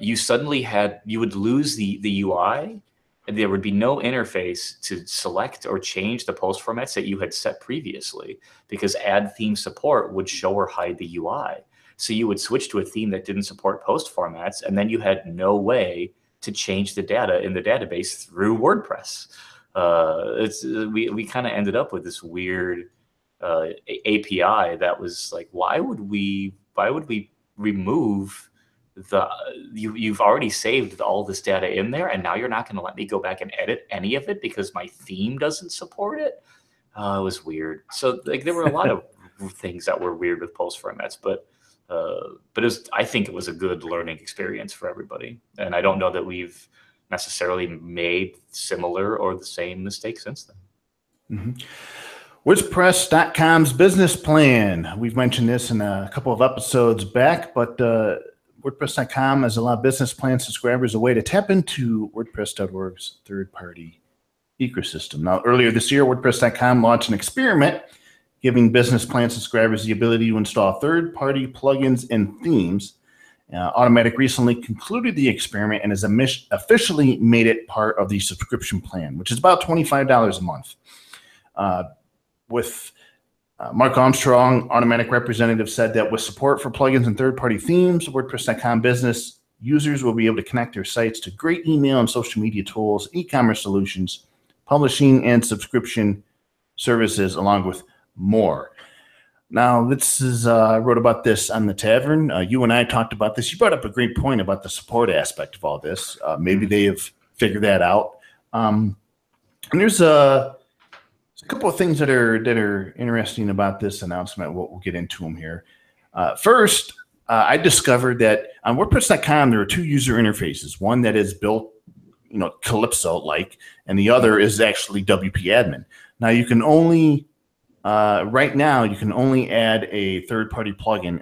you would lose the UI, and there would be no interface to select or change the post formats that you had set previously, because add theme support would show or hide the UI. So you would switch to a theme that didn't support post formats, and then you had no way to change the data in the database through WordPress. We kind of ended up with this weird API that was like, why would we remove you've already saved all this data in there, and now you're not going to let me go back and edit any of it because my theme doesn't support it? It was weird. So like there were a lot of things that were weird with post formats, but I think it was a good learning experience for everybody. And I don't know that we've necessarily made similar or the same mistakes since then. Mm-hmm. WordPress.com's business plan. We've mentioned this in a couple of episodes back, but WordPress.com has allowed business plan subscribers a way to tap into WordPress.org's third-party ecosystem. Now, earlier this year, WordPress.com launched an experiment giving business plan subscribers the ability to install third-party plugins and themes. Automatic recently concluded the experiment and has officially made it part of the subscription plan, which is about $25 a month. With Mark Armstrong, Automatic representative, said that with support for plugins and third-party themes, WordPress.com business users will be able to connect their sites to great email and social media tools, e-commerce solutions, publishing and subscription services, along with more. Now, this is I wrote about this on the Tavern. You and I talked about this. You brought up a great point about the support aspect of all this. Maybe they have figured that out. And there's a couple of things that are interesting about this announcement. We'll get into them here. First, I discovered that on WordPress.com there are 2 user interfaces. One that is built, Calypso-like, and the other is actually WP Admin. Now you can only right now, you can only add a third-party plugin,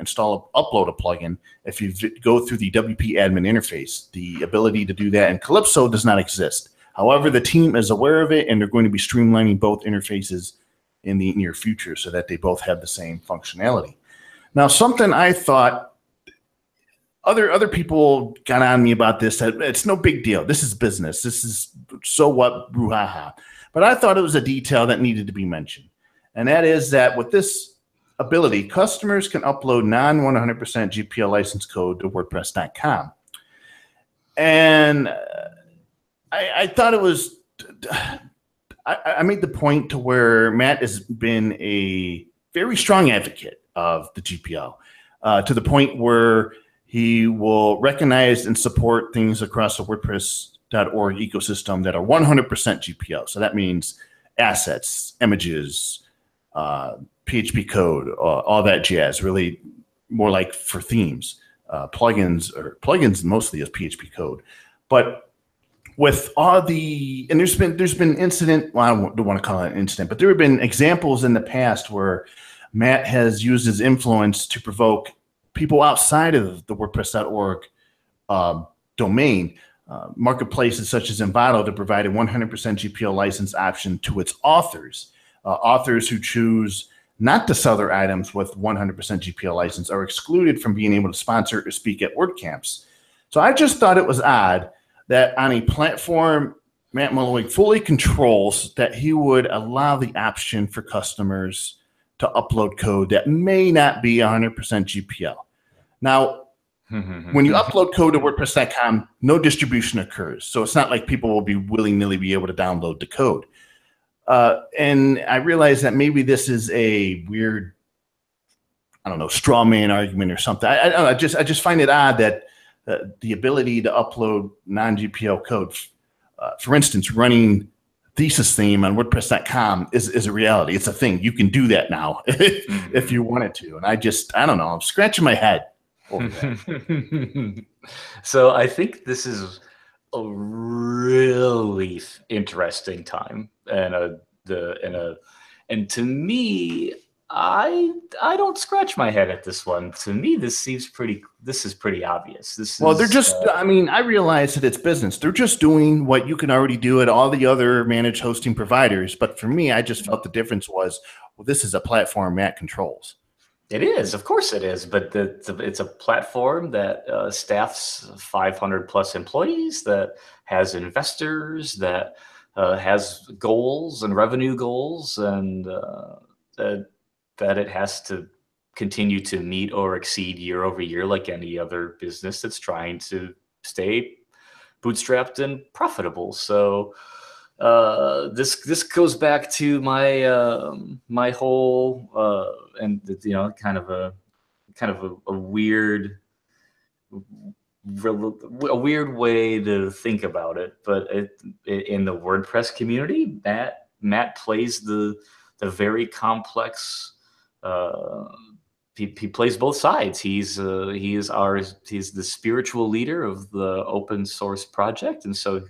upload a plugin if you go through the WP admin interface. The ability to do that in Calypso does not exist. However, the team is aware of it, and they're going to be streamlining both interfaces in the near future so that they both have the same functionality. Now, something I thought other people got on me about this, that it's no big deal. This is business. This is so what, brouhaha. But I thought it was a detail that needed to be mentioned. And that is that with this ability, customers can upload non-100% GPL license code to WordPress.com. And I thought it was, I made the point to where Matt has been a very strong advocate of the GPL to the point where he will recognize and support things across the WordPress.org ecosystem that are 100% GPL. So that means assets, images, PHP code, all that jazz, really more like for themes, plugins mostly is PHP code. But with all the, and there's been incident, well, I don't want to call it an incident, but there have been examples in the past where Matt has used his influence to provoke people outside of the WordPress.org domain, marketplaces such as Envato, to provide a 100% GPL license option to its authors. Authors who choose not to sell their items with 100% GPL license are excluded from being able to sponsor or speak at WordCamps. So I just thought it was odd that on a platform Matt Mullenweg fully controls, that he would allow the option for customers to upload code that may not be 100% GPL. Now, when you upload code to WordPress.com, no distribution occurs. So it's not like people will be willy-nilly be able to download the code. And I realize that maybe this is a weird, I don't know, straw man argument or something. I don't know, I just find it odd that the ability to upload non-GPL code, for instance, running thesis theme on WordPress.com is a reality. It's a thing. You can do that now if you wanted to. And I don't know. I'm scratching my head over that. So I think this is a really interesting time, and to me, I don't scratch my head at this one. To me, this is pretty obvious. They're just, I mean, I realize that it's business. They're just doing what you can already do at all the other managed hosting providers. But for me, I just felt the difference was, well, this is a platform Matt controls. It is, of course it is, but it's a platform that staffs 500 plus employees, that has investors, that has goals and revenue goals, and that it has to continue to meet or exceed year over year, like any other business that's trying to stay bootstrapped and profitable. So this goes back to my whole and kind of a weird way to think about it, but in the WordPress community, Matt plays the very complex. He plays both sides. He's the spiritual leader of the open source project, and so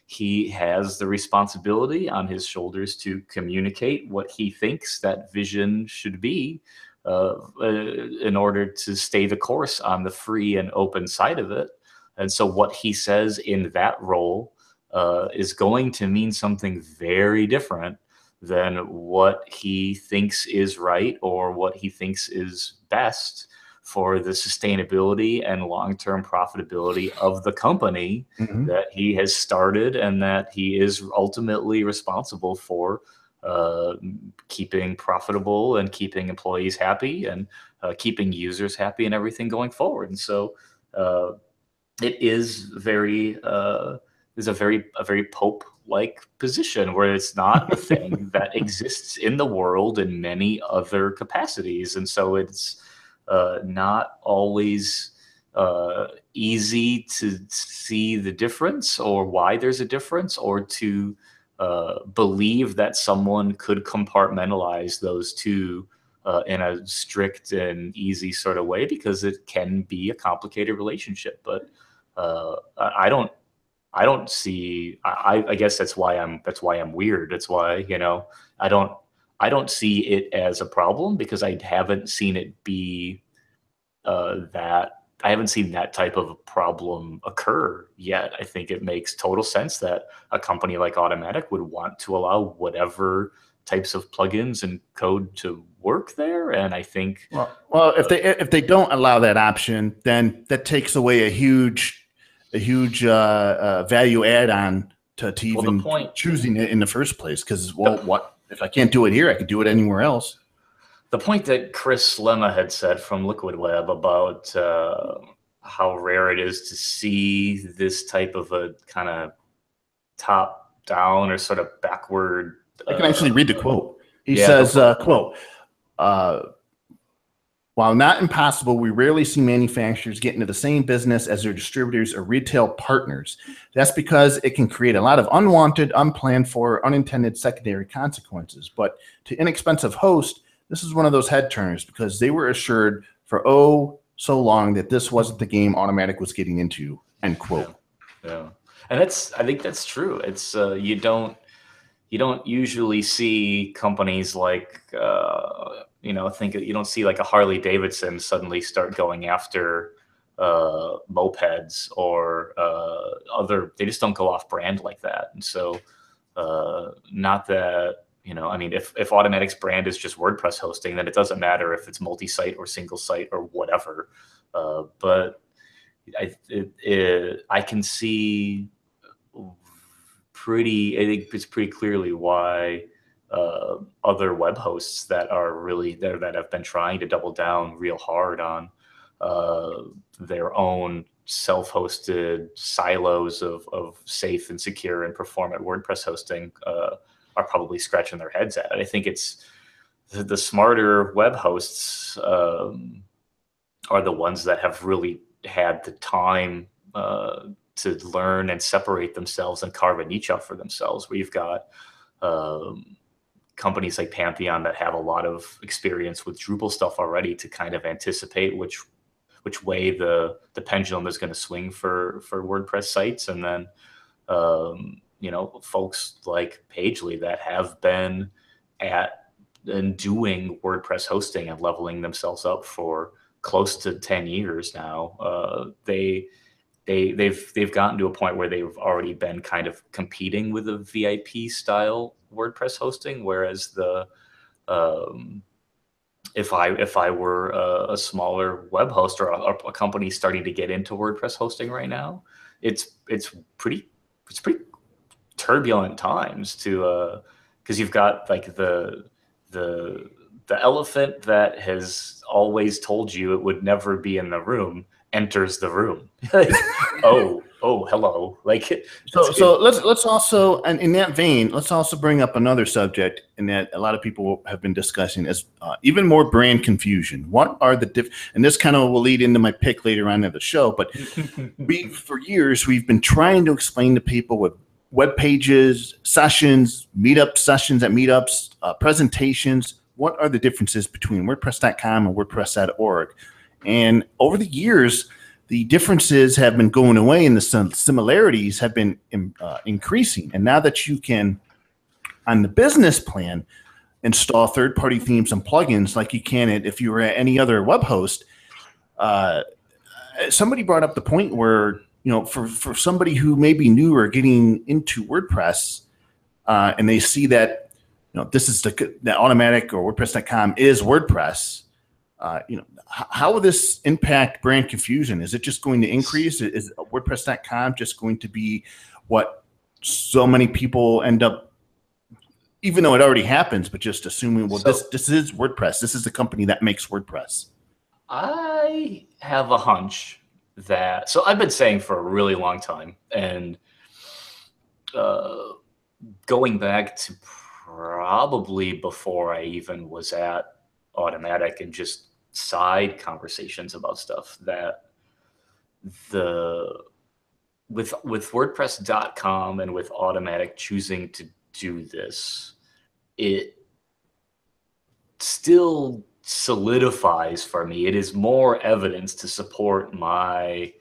he has the responsibility on his shoulders to communicate what he thinks that vision should be, in order to stay the course on the free and open side of it. And so what he says in that role is going to mean something very different than what he thinks is right or what he thinks is best for the sustainability and long-term profitability of the company that he has started and that he is ultimately responsible for keeping profitable and keeping employees happy and keeping users happy and everything going forward. And so it is a very Pope-like position, where it's not a thing that exists in the world in many other capacities. And so it's not always easy to see the difference or why there's a difference, or to believe that someone could compartmentalize those two in a strict and easy sort of way, because it can be a complicated relationship. But I don't see. I guess that's why I'm weird. That's why, I don't see it as a problem, because I haven't seen it be that. I haven't seen that type of a problem occur yet. I think it makes total sense that a company like Automatic would want to allow whatever types of plugins and code to work there. And I think, well, if they don't allow that option, then that takes away a huge value add on to even choosing it in the first place. Because what if I can't do it here? I could do it anywhere else. The point that Chris Lemma had said from Liquid Web about how rare it is to see this type of a kind of top down or sort of backward. I can actually read the quote. He says, quote, while not impossible, we rarely see manufacturers get into the same business as their distributors or retail partners. That's because it can create a lot of unwanted, unplanned for, unintended secondary consequences. But to inexpensive hosts, this is one of those head turners, because they were assured for so long that this wasn't the game Automatic was getting into, end quote. Yeah. And I think that's true. It's you don't usually see companies like you don't see like a Harley Davidson suddenly start going after mopeds or other. They just don't go off brand like that. And so not that, if Automatic's brand is just WordPress hosting, then it doesn't matter if it's multi-site or single site or whatever. But I can see I think it's pretty clearly why other web hosts that are really there, that have been trying to double down real hard on their own self-hosted silos of safe and secure and performant WordPress hosting, are probably scratching their heads at it. I think it's the smarter web hosts are the ones that have really had the time to learn and separate themselves and carve a niche out for themselves. Where you've got um, companies like Pantheon that have a lot of experience with Drupal stuff already to kind of anticipate which way the pendulum is going to swing for WordPress sites, and then folks like Pagely that have been at and doing WordPress hosting and leveling themselves up for close to 10 years now. They've gotten to a point where they've already been kind of competing with the VIP style WordPress hosting, whereas the um, if I were a smaller web host or a company starting to get into WordPress hosting right now, it's pretty it's pretty turbulent times to because you've got like the the elephant that has always told you it would never be in the room enters the room. Like, oh, hello. Like So let's also, and in that vein, let's also bring up another subject, and that a lot of people have been discussing is even more brand confusion. What are the and this kind of will lead into my pick later on in the show. But for years we've been trying to explain to people with web pages, sessions, sessions at meetups, presentations. What are the differences between WordPress.com and WordPress.org? And over the years, the differences have been going away and the similarities have been increasing. And now that you can, on the business plan, install third-party themes and plugins like you can if you were at any other web host, somebody brought up the point where, for somebody who may be new or getting into WordPress, and they see that, this is the Automatic or WordPress.com is WordPress, how will this impact brand confusion? Is it just going to increase? Is WordPress.com just going to be what so many people end up, even though it already happens, but just assuming, well, this is WordPress. This is the company that makes WordPress. I have a hunch that, so I've been saying for a really long time, and going back to probably before I even was at Automatic and just side conversations about stuff, that with WordPress.com and with Automatic choosing to do this, it still solidifies for me. It is more evidence to support my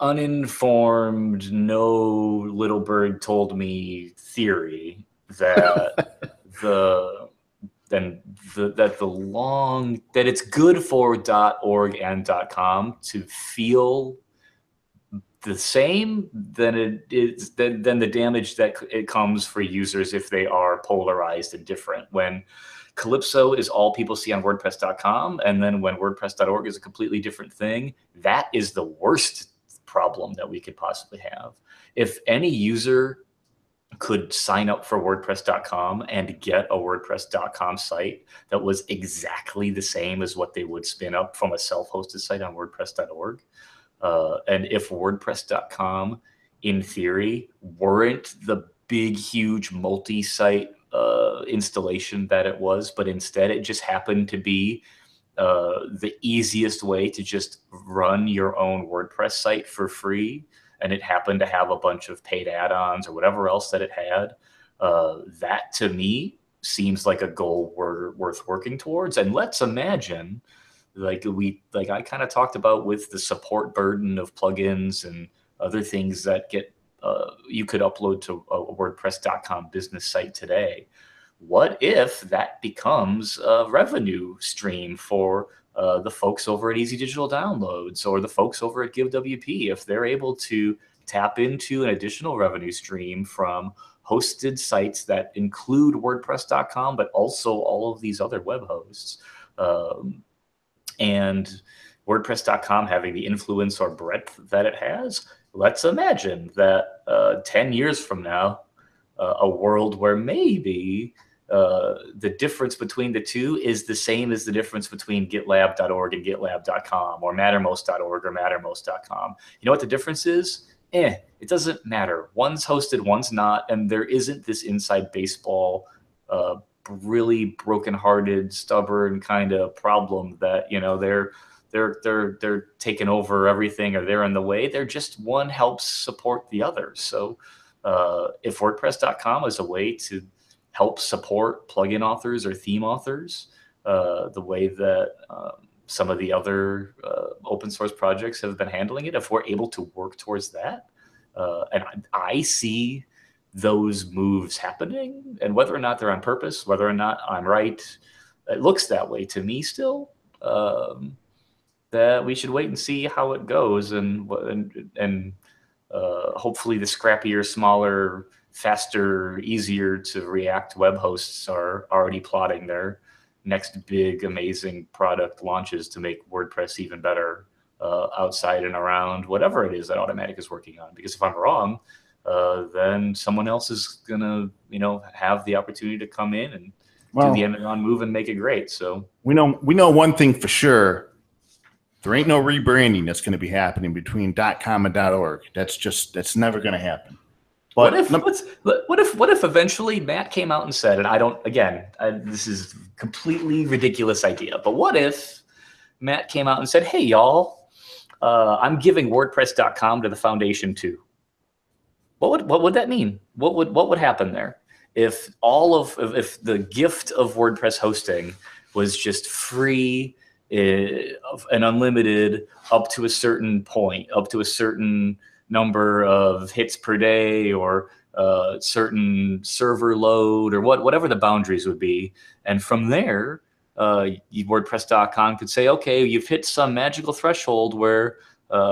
uninformed, no little bird told me theory that that it's good for .org and .com to feel the same than the damage that it comes for users if they are polarized and different. When Calypso is all people see on WordPress.com, and then when WordPress.org is a completely different thing, that is the worst problem that we could possibly have. If any user could sign up for WordPress.com and get a WordPress.com site that was exactly the same as what they would spin up from a self-hosted site on WordPress.org, and if WordPress.com, in theory, weren't the big, huge multi-site installation that it was, but instead it just happened to be the easiest way to just run your own WordPress site for free, and it happened to have a bunch of paid add-ons or whatever else that it had, that to me seems like a goal worth working towards. And let's imagine, like I kind of talked about with the support burden of plugins and other things that get you could upload to a WordPress.com business site today. What if that becomes a revenue stream for the folks over at Easy Digital Downloads or the folks over at GiveWP, if they're able to tap into an additional revenue stream from hosted sites that include WordPress.com, but also all of these other web hosts, and WordPress.com having the influence or breadth that it has? Let's imagine that 10 years from now, a world where maybe the difference between the two is the same as the difference between GitLab.org and GitLab.com, or Mattermost.org or Mattermost.com. You know what the difference is? It doesn't matter. One's hosted, one's not, and there isn't this inside baseball, really brokenhearted, stubborn kind of problem that they're taking over everything or they're in the way. They're just, one helps support the other. So if WordPress.com is a way to help support plugin authors or theme authors, the way that some of the other open source projects have been handling it, if we're able to work towards that, and I see those moves happening, and whether or not they're on purpose, whether or not I'm right, it looks that way to me still. That we should wait and see how it goes, and hopefully the scrappier, smaller, faster, easier to react web hosts are already plotting their next big, amazing product launches to make WordPress even better outside and around whatever it is that Automatic is working on. Because if I'm wrong, then someone else is gonna, have the opportunity to come in and do the Amazon move and make it great. So we know one thing for sure. There ain't no rebranding that's going to be happening between .com and .org. That's never going to happen. But what if eventually Matt came out and said, and this is a completely ridiculous idea, but what if Matt came out and said, hey, y'all, I'm giving WordPress.com to the foundation too. What would that mean? What would happen there if if the gift of WordPress hosting was just free and unlimited up to a certain point, up to a certain number of hits per day, or certain server load, or whatever the boundaries would be, and from there, WordPress.com could say, okay, you've hit some magical threshold where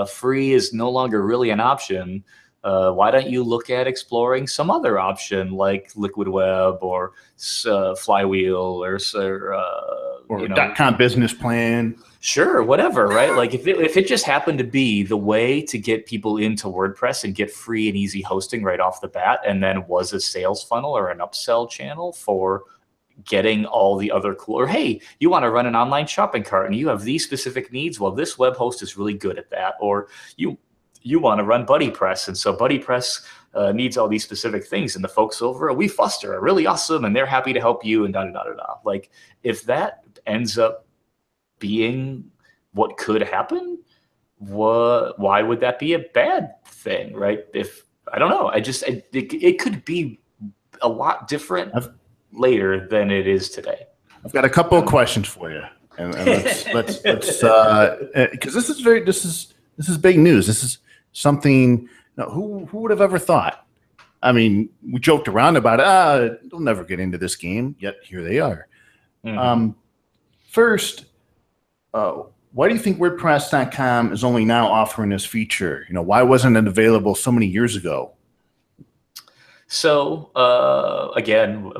free is no longer really an option. Why don't you look at exploring some other option like Liquid Web or Flywheel or .com business plan? Sure, whatever, right? Like if it just happened to be the way to get people into WordPress and get free and easy hosting right off the bat, and then was a sales funnel or an upsell channel for getting all the other cool, or hey, you want to run an online shopping cart and you have these specific needs, well, this web host is really good at that, or you want to run BuddyPress, and so BuddyPress needs all these specific things, and the folks over at WeFuster are really awesome, and they're happy to help you, and da-da-da-da-da. Like, if that ends up being what could happen, why would that be a bad thing, right? If, I don't know, it could be a lot different later than it is today. I've got a couple of questions for you, and let's because this is big news. This is something, who would have ever thought? I mean, we joked around about it. They'll never get into this game, yet here they are. Mm-hmm. First, why do you think WordPress.com is only now offering this feature? Why wasn't it available so many years ago? So again,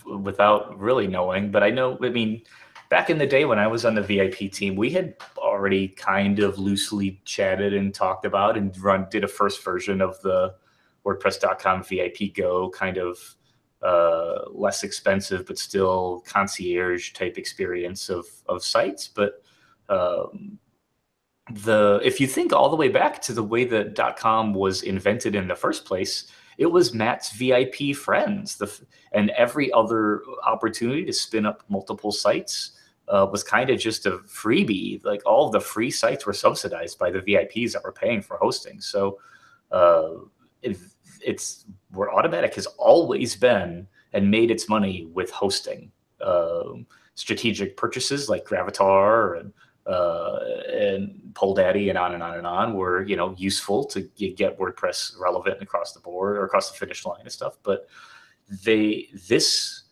without really knowing, but I mean, back in the day when I was on the VIP team, we had already kind of loosely chatted and talked about and did a first version of the WordPress.com VIP Go, kind of less expensive, but still concierge type experience of sites. But if you think all the way back to the way that .com was invented in the first place, it was Matt's VIP friends, and every other opportunity to spin up multiple sites was kind of just a freebie. Like, all of the free sites were subsidized by the VIPs that were paying for hosting. So it's where Automatic has always been and made its money with hosting. Strategic purchases like Gravatar and PoleDaddy and on and on and on were, useful to get WordPress relevant across the board or across the finish line and stuff. But this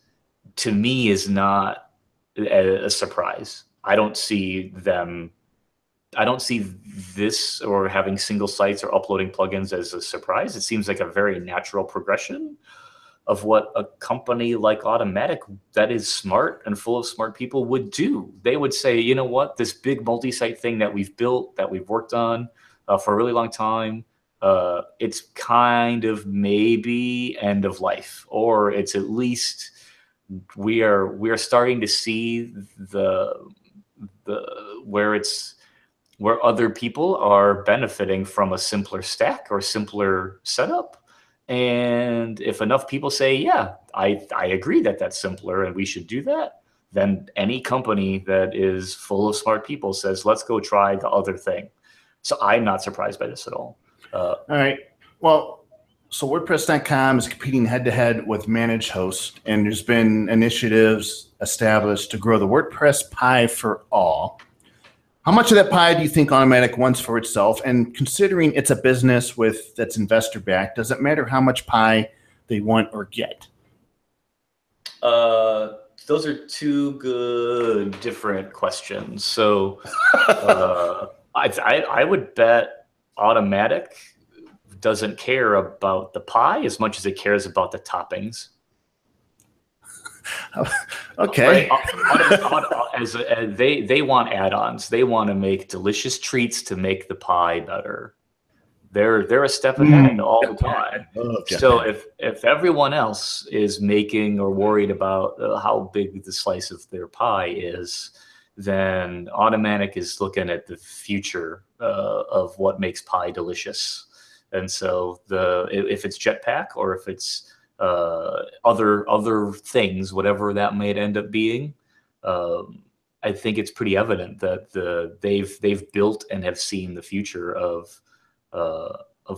to me is not a surprise. I don't see this or having single sites or uploading plugins as a surprise. It seems like a very natural progression of what a company like Automatic that is smart and full of smart people would do. They would say, you know what, this big multi-site thing that we've built, that we've worked on for a really long time, it's kind of maybe end of life, or it's at least we are starting to see where other people are benefiting from a simpler stack or simpler setup. And if enough people say, yeah, I agree that that's simpler and we should do that, then any company that is full of smart people says, let's go try the other thing. So I'm not surprised by this at all. All right. Well, So WordPress.com is competing head to head with managed hosts, and there's been initiatives established to grow the WordPress pie for all. How much of that pie do you think Automatic wants for itself? And considering it's a business that's investor backed, does it matter how much pie they want or get? Those are two good different questions. So I would bet Automatic doesn't care about the pie as much as it cares about the toppings. Okay. Right? They want add-ons. They want to make delicious treats to make the pie better. They're a step ahead all the time. So if everyone else is making or worried about how big the slice of their pie is, then Automatic is looking at the future of what makes pie delicious. And so if it's Jetpack or if it's other things, whatever that might end up being, I think it's pretty evident that they've built and have seen the future of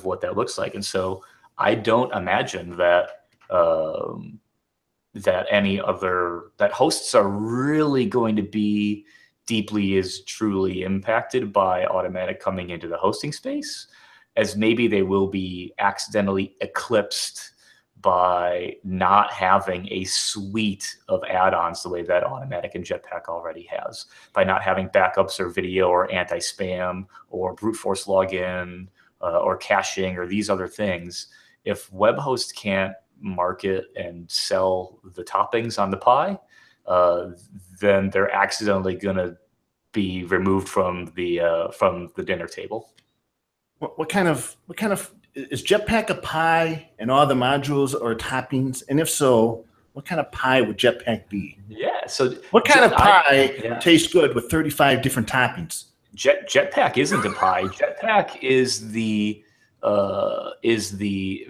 what that looks like. And so I don't imagine that that hosts are really going to be deeply as truly impacted by Automatic coming into the hosting space as maybe they will be accidentally eclipsed by not having a suite of add-ons the way that Automatic and Jetpack already has, by not having backups or video or anti-spam or brute force login or caching or these other things. If web hosts can't market and sell the toppings on the pie, then they're accidentally going to be removed from the dinner table. What kind of is Jetpack a pie and all the modules or toppings? And if so, what kind of pie would Jetpack be? Yeah. So what kind of pie tastes good with 35 different toppings? Jetpack isn't a pie. Jetpack is the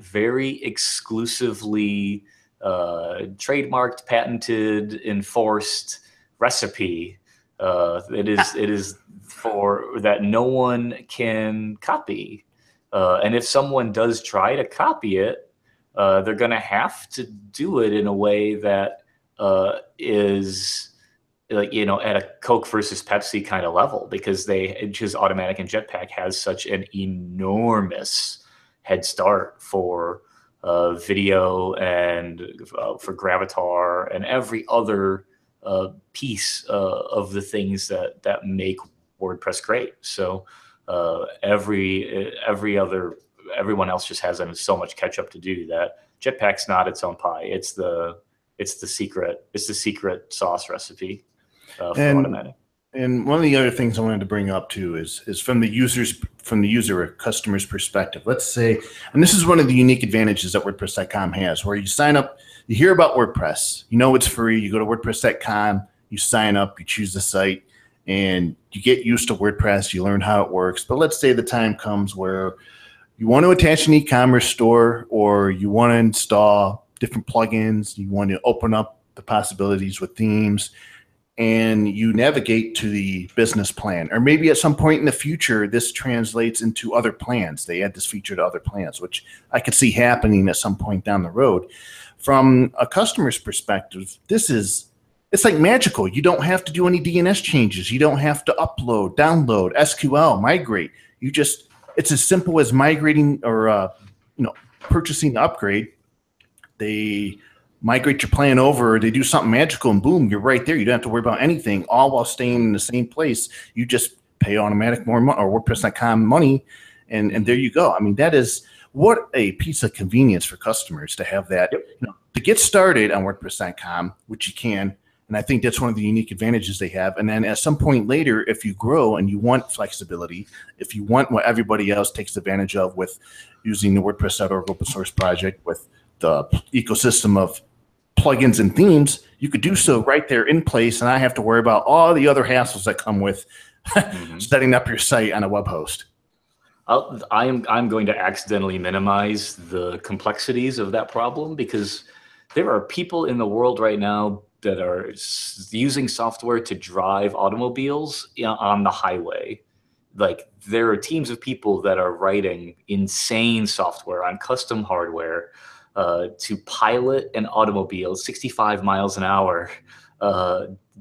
very exclusively trademarked, patented, enforced recipe. It is for that no one can copy. And if someone does try to copy it, they're going to have to do it in a way that is like, at a Coke versus Pepsi kind of level, because Automatic and Jetpack has such an enormous head start for video and for Gravatar and every other piece of the things that make WordPress great. So everyone else just has so much catch up to do that Jetpack's not its own pie. It's the secret sauce recipe for Automatic. And one of the other things I wanted to bring up too is from the user or customer's perspective. Let's say, and this is one of the unique advantages that WordPress.com has, where you sign up, you hear about WordPress, it's free, you go to WordPress.com, you sign up, you choose the site, and you get used to WordPress, you learn how it works. But let's say the time comes where you want to attach an e-commerce store, or you want to install different plugins, you want to open up the possibilities with themes, and you navigate to the business plan. Or maybe at some point in the future, this translates into other plans. They add this feature to other plans, which I could see happening at some point down the road. From a customer's perspective, it's like magical. You don't have to do any DNS changes. You don't have to upload, download, SQL, migrate. It's as simple as migrating or purchasing the upgrade. They migrate your plan over, they do something magical, and boom, you're right there. You don't have to worry about anything, all while staying in the same place. You just pay Automatic more money or WordPress.com money, and there you go. I mean, that is what a piece of convenience for customers to have that. To get started on WordPress.com, which you can, and I think that's one of the unique advantages they have. And then at some point later, if you grow and you want flexibility, if you want what everybody else takes advantage of with using the WordPress.org open source project with the ecosystem of plugins and themes, you could do so right there in place, and I have to worry about all the other hassles that come with setting up your site on a web host. I'm going to accidentally minimize the complexities of that problem, because there are people in the world right now that are using software to drive automobiles on the highway like there are teams of people that are writing insane software on custom hardware to pilot an automobile 65 miles an hour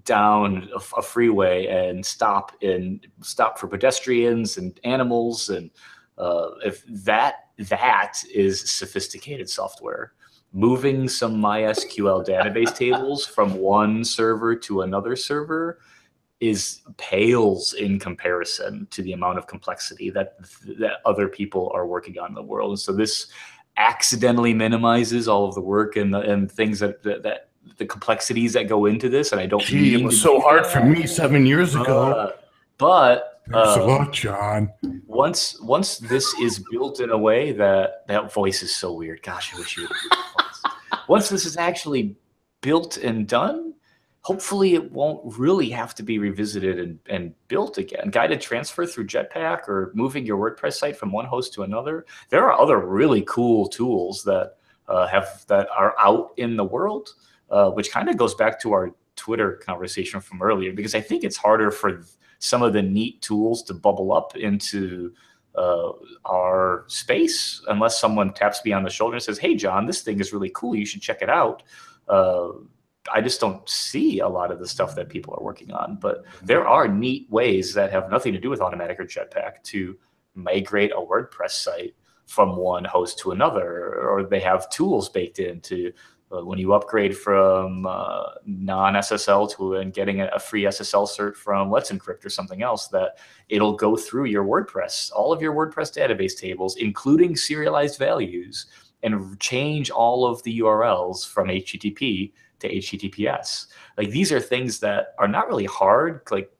down a freeway and stop for pedestrians and animals. And if that is sophisticated software, moving some MySQL database tables from one server to another server pales in comparison to the amount of complexity that other people are working on in the world. And so this accidentally minimizes all of the work and things that the complexities that go into this. And I don't Gee, it was so hard for me 7 years ago. But thanks a lot, John. Once this is built in a way that voice is so weird. Gosh, I wish you would do that. Once this is actually built and done, hopefully it won't really have to be revisited and built again. Guided transfer through Jetpack or moving your WordPress site from one host to another. There are other really cool tools that are out in the world, which kind of goes back to our Twitter conversation from earlier, because I think it's harder for some of the neat tools to bubble up into our space unless someone taps me on the shoulder and says, "Hey, John, this thing is really cool. You should check it out." I just don't see a lot of the stuff that people are working on, but there are neat ways that have nothing to do with Automatic or Jetpack to migrate a WordPress site from one host to another, or they have tools baked into when you upgrade from non-SSL to and getting a free SSL cert from Let's Encrypt or something else, that it'll go through your WordPress, all of your WordPress database tables, including serialized values, and change all of the URLs from HTTP to HTTPS. Like, these are things that are not really hard, like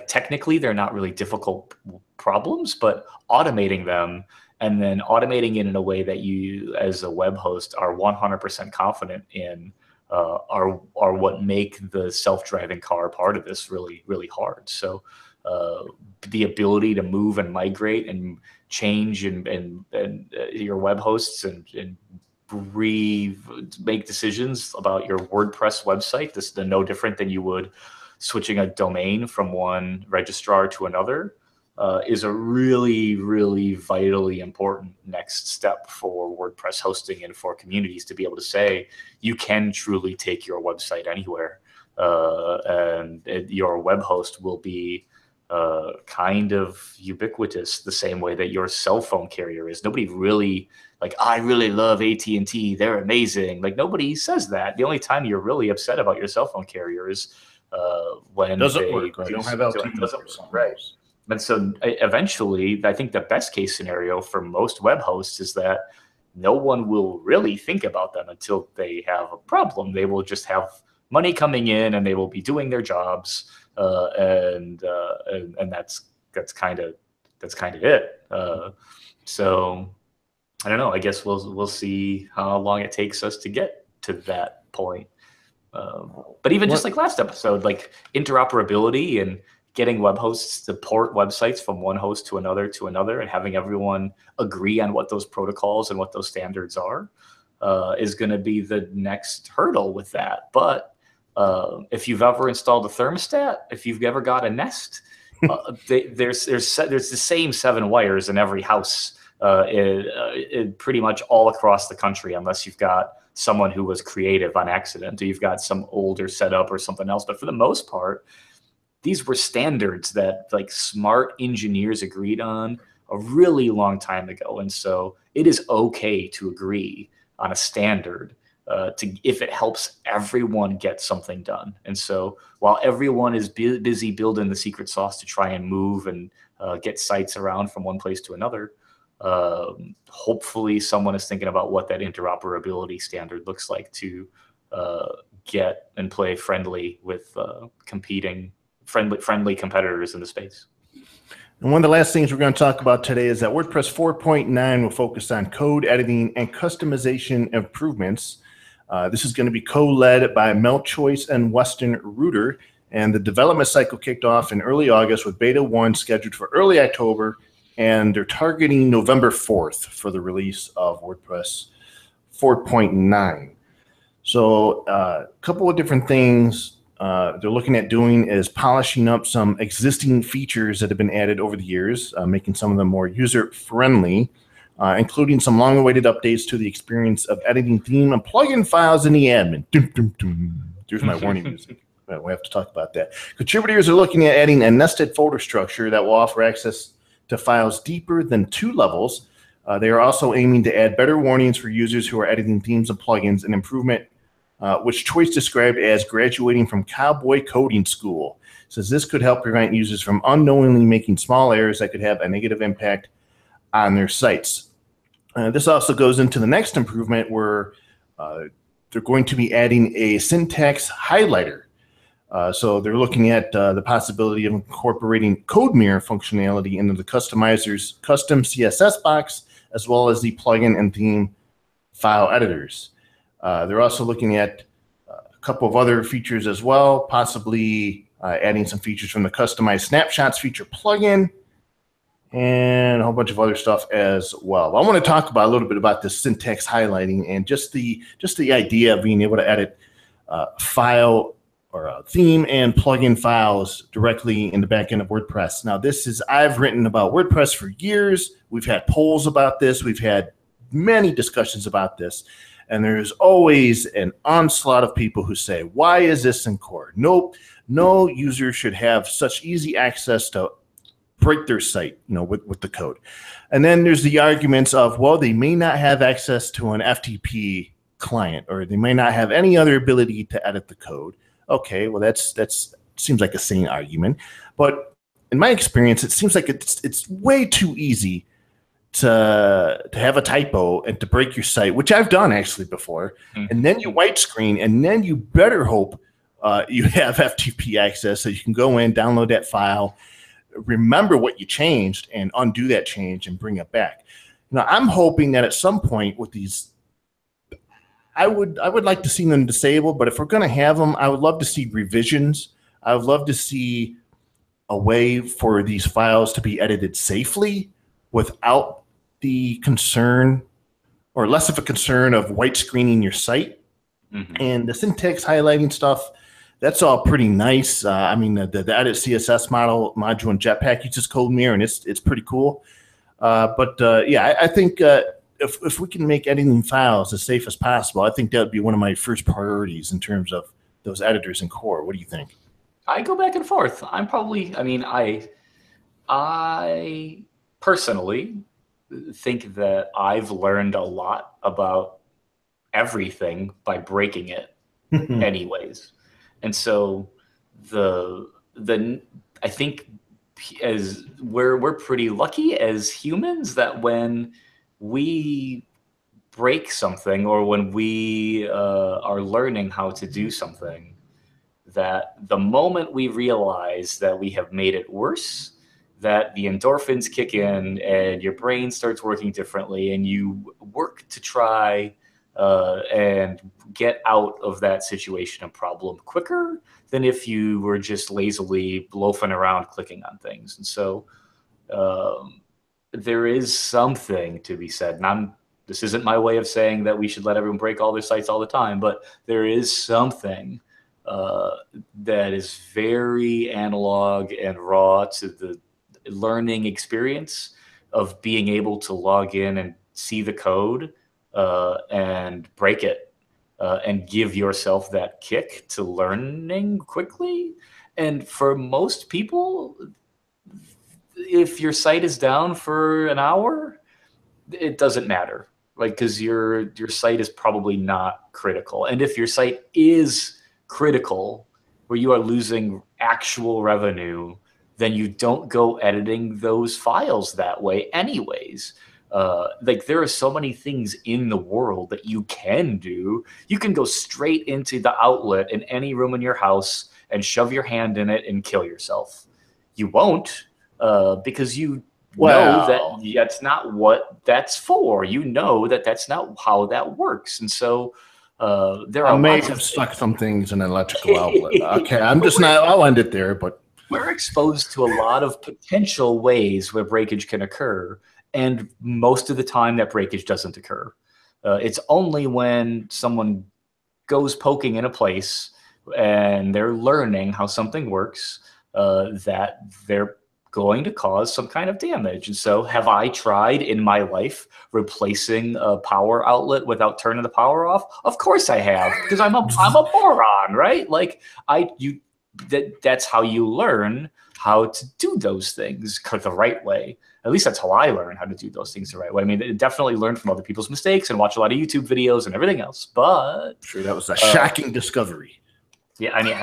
technically they're not really difficult problems, but automating them and then automating it in a way that you as a web host are 100% confident in are what make the self-driving car part of this really, really hard. So the ability to move and migrate and change and your web hosts and make decisions about your WordPress website. This is no different than you would switching a domain from one registrar to another, is a really, really vitally important next step for WordPress hosting and for communities to be able to say, you can truly take your website anywhere. And your web host will be kind of ubiquitous the same way that your cell phone carrier is. Nobody really I really love AT&T, they're amazing. Like, nobody says that. The only time you're really upset about your cell phone carrier is when doesn't work, right? Don't have LTE. Right. And so eventually, I think the best case scenario for most web hosts is that no one will really think about them until they have a problem. They will just have money coming in and they will be doing their jobs. And that's kind of it. So I don't know. I guess we'll see how long it takes us to get to that point. But even just like last episode, like interoperability and getting web hosts to port websites from one host to another and having everyone agree on what those protocols and what those standards are is going to be the next hurdle with that. But if you've ever installed a thermostat, if you've ever got a Nest, there's the same 7 wires in every house in pretty much all across the country, unless you've got someone who was creative on accident or you've got some older setup or something else. But for the most part, these were standards that like smart engineers agreed on a really long time ago. And so it is okay to agree on a standard if it helps everyone get something done. And so while everyone is busy building the secret sauce to try and move and get sites around from one place to another, hopefully someone is thinking about what that interoperability standard looks like to get and play friendly with friendly competitors in the space. And one of the last things we're going to talk about today is that WordPress 4.9 will focus on code editing and customization improvements. This is going to be co-led by Melchoice and Weston Reuter, and the development cycle kicked off in early August with Beta 1 scheduled for early October, and they're targeting November 4th for the release of WordPress 4.9. So a couple of different things they're looking at doing is polishing up some existing features that have been added over the years, making some of them more user-friendly, including some long-awaited updates to the experience of editing theme and plugin files in the admin. Dum, dum, dum. There's my warning music. We have to talk about that. Contributors are looking at adding a nested folder structure that will offer access to files deeper than 2 levels. They are also aiming to add better warnings for users who are editing themes and plugins, an improvement which Choice described as graduating from cowboy coding school. Says this could help prevent users from unknowingly making small errors that could have a negative impact on their sites. This also goes into the next improvement where they're going to be adding a syntax highlighter. So they're looking at the possibility of incorporating code mirror functionality into the customizer's custom CSS box, as well as the plugin and theme file editors. They're also looking at a couple of other features as well, possibly adding some features from the customized snapshots feature plugin and a whole bunch of other stuff as well. I want to talk about a little bit about this syntax highlighting and just the idea of being able to edit file or theme and plugin files directly in the back end of WordPress. Now, I've written about WordPress for years. We've had polls about this. We've had many discussions about this. And there's always an onslaught of people who say, why is this in core? Nope, no user should have such easy access to break their site, with the code. And then there's the arguments of, well, they may not have access to an FTP client, or they may not have any other ability to edit the code. Okay, well, that's seems like a sane argument. But in my experience, it seems like it's way too easy to have a typo and to break your site, which I've done actually before, and then you white screen, and then you better hope you have FTP access so you can go in, download that file, remember what you changed, and undo that change and bring it back. Now, I'm hoping that at some point with these, I would like to see them disabled, but if we're going to have them, I would love to see revisions. I would love to see a way for these files to be edited safely without the concern, or less of a concern, of white screening your site. And the syntax highlighting stuff, that's all pretty nice. I mean, the edit CSS module in Jetpack uses code mirror, and it's pretty cool. Yeah, I think if we can make editing files as safe as possible, I think that would be one of my first priorities in terms of those editors in core. What do you think? I go back and forth. I personally think that I've learned a lot about everything by breaking it anyways. And so I think as we're pretty lucky as humans that when we break something, or when we are learning how to do something, that the moment we realize that we have made it worse, that the endorphins kick in and your brain starts working differently, and you work to try and get out of that situation and problem quicker than if you were just lazily loafing around clicking on things. And so there is something to be said. And this isn't my way of saying that we should let everyone break all their sites all the time, but there is something that is very analog and raw to the learning experience of being able to log in and see the code and break it and give yourself that kick to learning quickly. And for most people, if your site is down for an hour, it doesn't matter, because your site is probably not critical. And if your site is critical, where you are losing actual revenue, then you don't go editing those files that way anyways. There are so many things in the world that you can do. You can go straight into the outlet in any room in your house and shove your hand in it and kill yourself. You won't, because you know that that's not what that's for. You know that that's not how that works. And so there are may have stuck some things in an electrical outlet. Okay, I'll end it there, but we're exposed to a lot of potential ways where breakage can occur, and most of the time that breakage doesn't occur. It's only when someone goes poking in a place and they're learning how something works, that they're going to cause some kind of damage. And so have I tried in my life replacing a power outlet without turning the power off? Of course I have, because I'm a moron, right? Like that's how you learn how to do those things the right way. At least that's how I learned how to do those things the right way. I mean, definitely learn from other people's mistakes and watch a lot of YouTube videos and everything else. But sure, that was a shocking discovery. Yeah, I mean,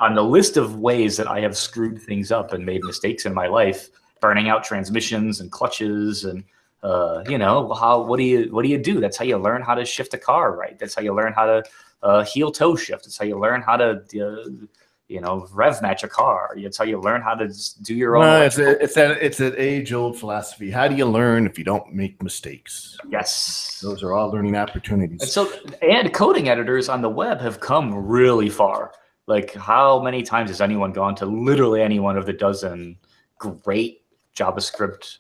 on the list of ways that I have screwed things up and made mistakes in my life, burning out transmissions and clutches, and what do you do? That's how you learn how to shift a car, right? That's how you learn how to heel toe shift. That's how you learn how to rev match a car. It's how you learn how to do your own. It's an age-old philosophy. How do you learn if you don't make mistakes? Yes, those are all learning opportunities. And coding editors on the web have come really far. Like, how many times has anyone gone to literally any one of the dozen great JavaScript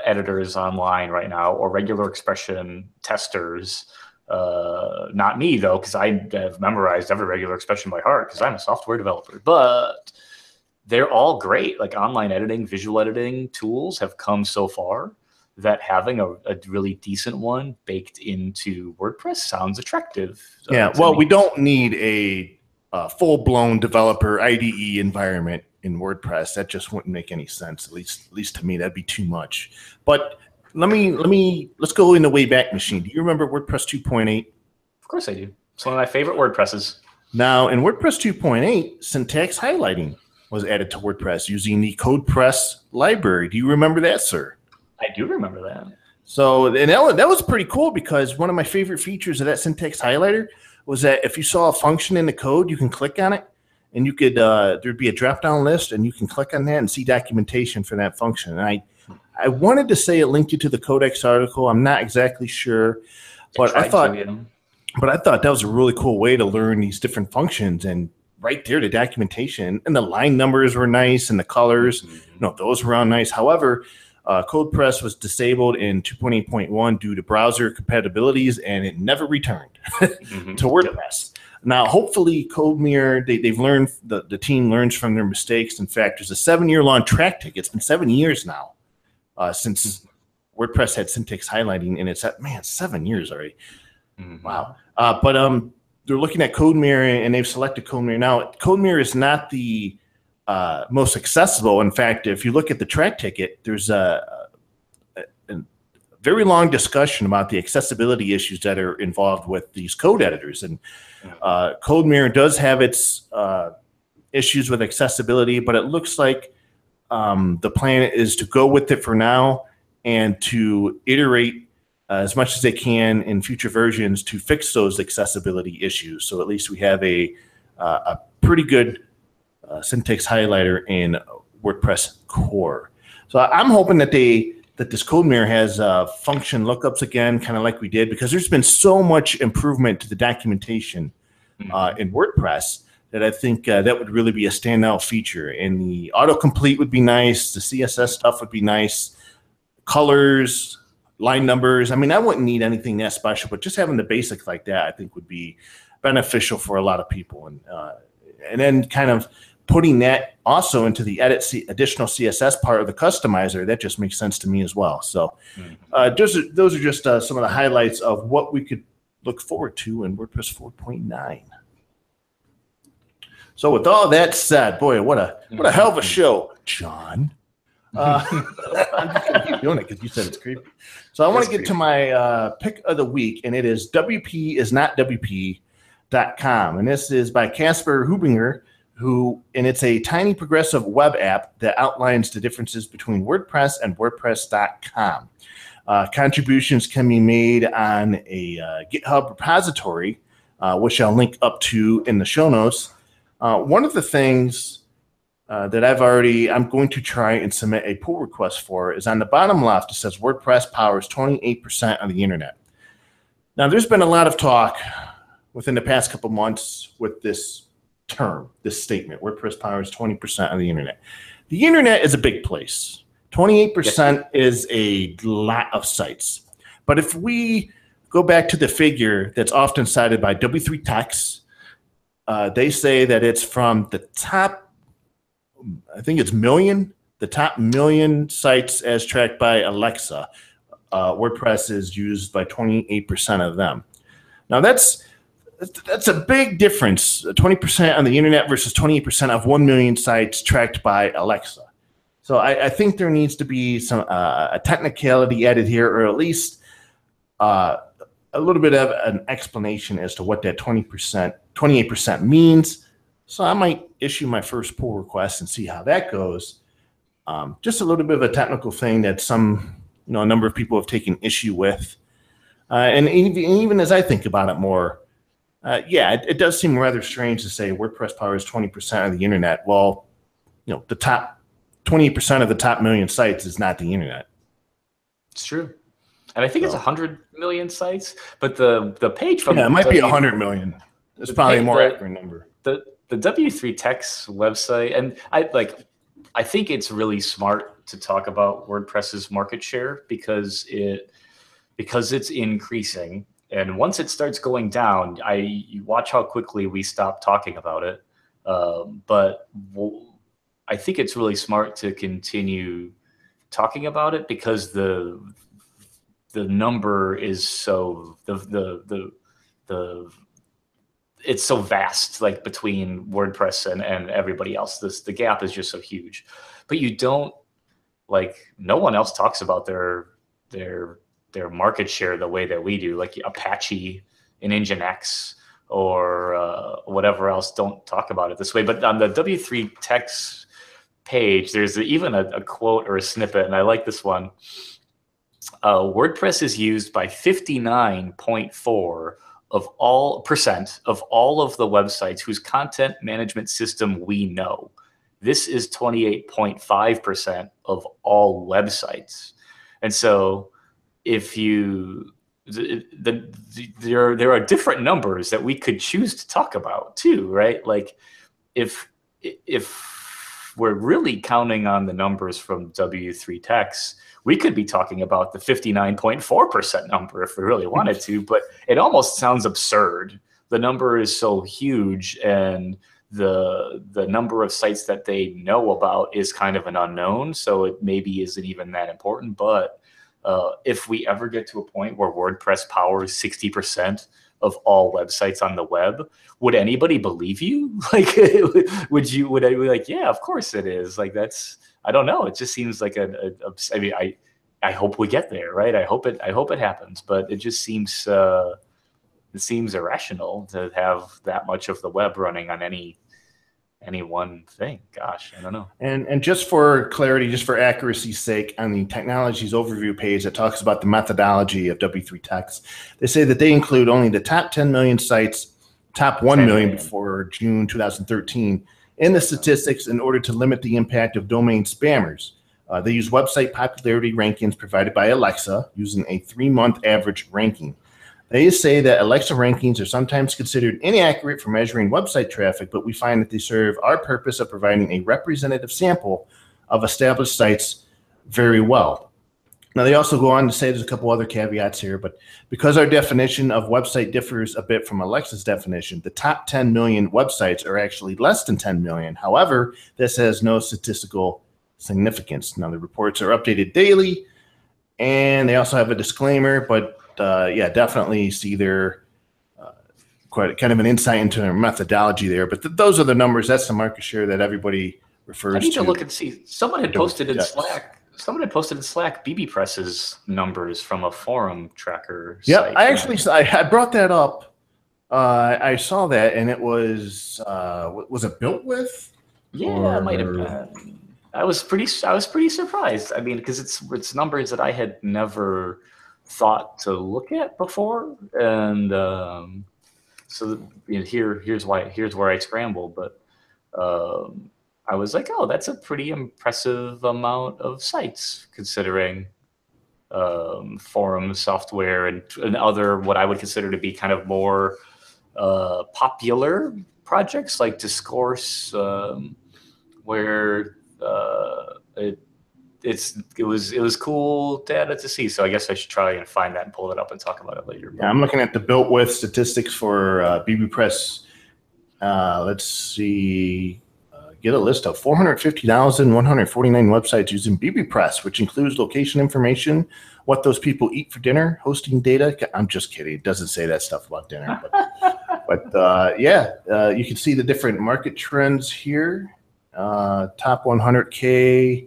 editors online right now, or regular expression testers? Not me, though, because I have memorized every regular expression by heart because I'm a software developer. But they're all great. Like, online editing, visual editing tools have come so far that having a really decent one baked into WordPress sounds attractive. Yeah, well, we don't need a full-blown developer IDE environment in WordPress. That just wouldn't make any sense. At least to me, that'd be too much. But let's go in the Wayback Machine. Do you remember WordPress 2.8? Of course I do. It's one of my favorite WordPresses. Now, in WordPress 2.8, syntax highlighting was added to WordPress using the CodePress library. Do you remember that, sir? I do remember that. So, and that was pretty cool, because one of my favorite features of that syntax highlighter was that if you saw a function in the code, you can click on it, and you could there'd be a drop-down list, and you can click on that and see documentation for that function. And I wanted to say it linked you to the Codex article. I'm not exactly sure, but I thought that was a really cool way to learn these different functions. And right there, the documentation and the line numbers were nice, and the colors, those were all nice. However, CodePress was disabled in 2.8.1 due to browser compatibilities, and it never returned to WordPress. Now, hopefully, CodeMirror, they've learned, the team learns from their mistakes. In fact, there's a 7-year-long track ticket. It's been 7 years now since WordPress had syntax highlighting, and it's 7 years already. Wow. But they're looking at CodeMirror, and they've selected CodeMirror. Now, CodeMirror is not the most accessible. In fact, if you look at the track ticket, there's a very long discussion about the accessibility issues that are involved with these code editors. And CodeMirror does have its issues with accessibility, but it looks like the plan is to go with it for now and to iterate as much as they can in future versions to fix those accessibility issues. So at least we have a pretty good syntax highlighter in WordPress core. So I'm hoping that this CodeMirror has function lookups again, kind of like we did, because there's been so much improvement to the documentation in WordPress that I think that would really be a standout feature. And the autocomplete would be nice. The CSS stuff would be nice. Colors, line numbers. I mean, I wouldn't need anything that special, but just having the basics like that, I think, would be beneficial for a lot of people. And then kind of putting that also into the additional CSS part of the customizer, that just makes sense to me as well. So those are just some of the highlights of what we could look forward to in WordPress 4.9. So with all that said, boy, what a hell of a show, John. I'm just going to keep doing it because you said it's creepy. So I want to get to my pick of the week, and it is WPisNotWP.com. And this is by Casper Hubinger, and it's a tiny progressive web app that outlines the differences between WordPress and WordPress.com. Contributions can be made on a GitHub repository, which I'll link up to in the show notes. One of the things that I'm going to try and submit a pull request for is on the bottom left. It says WordPress powers 28% of the internet. Now, there's been a lot of talk within the past couple months with this term, this statement, WordPress powers 20% of the internet. The internet is a big place. 28% is a lot of sites. But if we go back to the figure that's often cited by W3 Techs, They say that it's from the top, I think it's million, the top million sites as tracked by Alexa. WordPress is used by 28% of them. Now that's a big difference, 20% on the internet versus 28% of 1 million sites tracked by Alexa. So I think there needs to be some a technicality added here, or at least a little bit of an explanation as to what that 28% means. So I might issue my first pull request and see how that goes. Just a little bit of a technical thing that a number of people have taken issue with. And even as I think about it more, it does seem rather strange to say WordPress powers 20% of the internet. Well, the top 20% of the top million sites is not the internet. It's true. And I think it's 100 million sites, but the page from it might be 100 million. It's probably a more accurate number. The W3 Tech's website, and I think it's really smart to talk about WordPress's market share because it's increasing, and once it starts going down, you watch how quickly we stop talking about it. But I think it's really smart to continue talking about it because the number is so it's so vast, like between WordPress and everybody else. The gap is just so huge. But you don't, no one else talks about their market share the way that we do. Like Apache and Nginx or whatever else don't talk about it this way. But on the W3 Tech's page, there's even a quote or a snippet, and I like this one. WordPress is used by 59.4% of all of the websites whose content management system we know. This is 28.5% of all websites. And so if there are different numbers that we could choose to talk about too, right? Like if we're really counting on the numbers from W3 Techs, we could be talking about the 59.4% number if we really wanted to, but it almost sounds absurd. The number is so huge, and the number of sites that they know about is kind of an unknown, so it maybe isn't even that important. But if we ever get to a point where WordPress powers 60% of all websites on the web, would anybody believe you? Like, would I be like, yeah, of course it is. Like, that's, I don't know. It just seems like I mean, I hope we get there, right? I hope it happens, but it just seems, it seems irrational to have that much of the web running on any one thing. Gosh, I don't know. And just for clarity, just for accuracy's sake, on the technologies overview page that talks about the methodology of W3 Techs, they say that they include only the top 10 million sites, top 1 million before June 2013, in the statistics in order to limit the impact of domain spammers. They use website popularity rankings provided by Alexa using a 3-month average ranking. They say that Alexa rankings are sometimes considered inaccurate for measuring website traffic, but we find that they serve our purpose of providing a representative sample of established sites very well. Now, they also go on to say there's a couple other caveats here, but because our definition of website differs a bit from Alexa's definition, the top 10 million websites are actually less than 10 million. However, this has no statistical significance. Now, the reports are updated daily, and they also have a disclaimer, but definitely see their quite kind of an insight into their methodology there. But those are the numbers. That's the market share that everybody refers to. I need to look and see. Someone had posted in Slack. Someone had posted in Slack BBPress's numbers from a forum tracker. Yeah, I brought that up. I saw that, and it was it built with? Yeah, it might have been. I was pretty surprised. I mean, because it's numbers that I had never thought to look at before, and so here's where I scrambled. But I was like, oh, that's a pretty impressive amount of sites considering forum software and other what I would consider to be kind of more popular projects like Discourse, where it was cool data to see. So I guess I should try and find that and pull it up and talk about it later. Yeah, I'm looking at the built with statistics for BBPress Let's see. Get a list of 450,149 websites using BBPress, which includes location information, what those people eat for dinner, hosting data. I'm just kidding. It doesn't say that stuff about dinner. But you can see the different market trends here. Top 100K,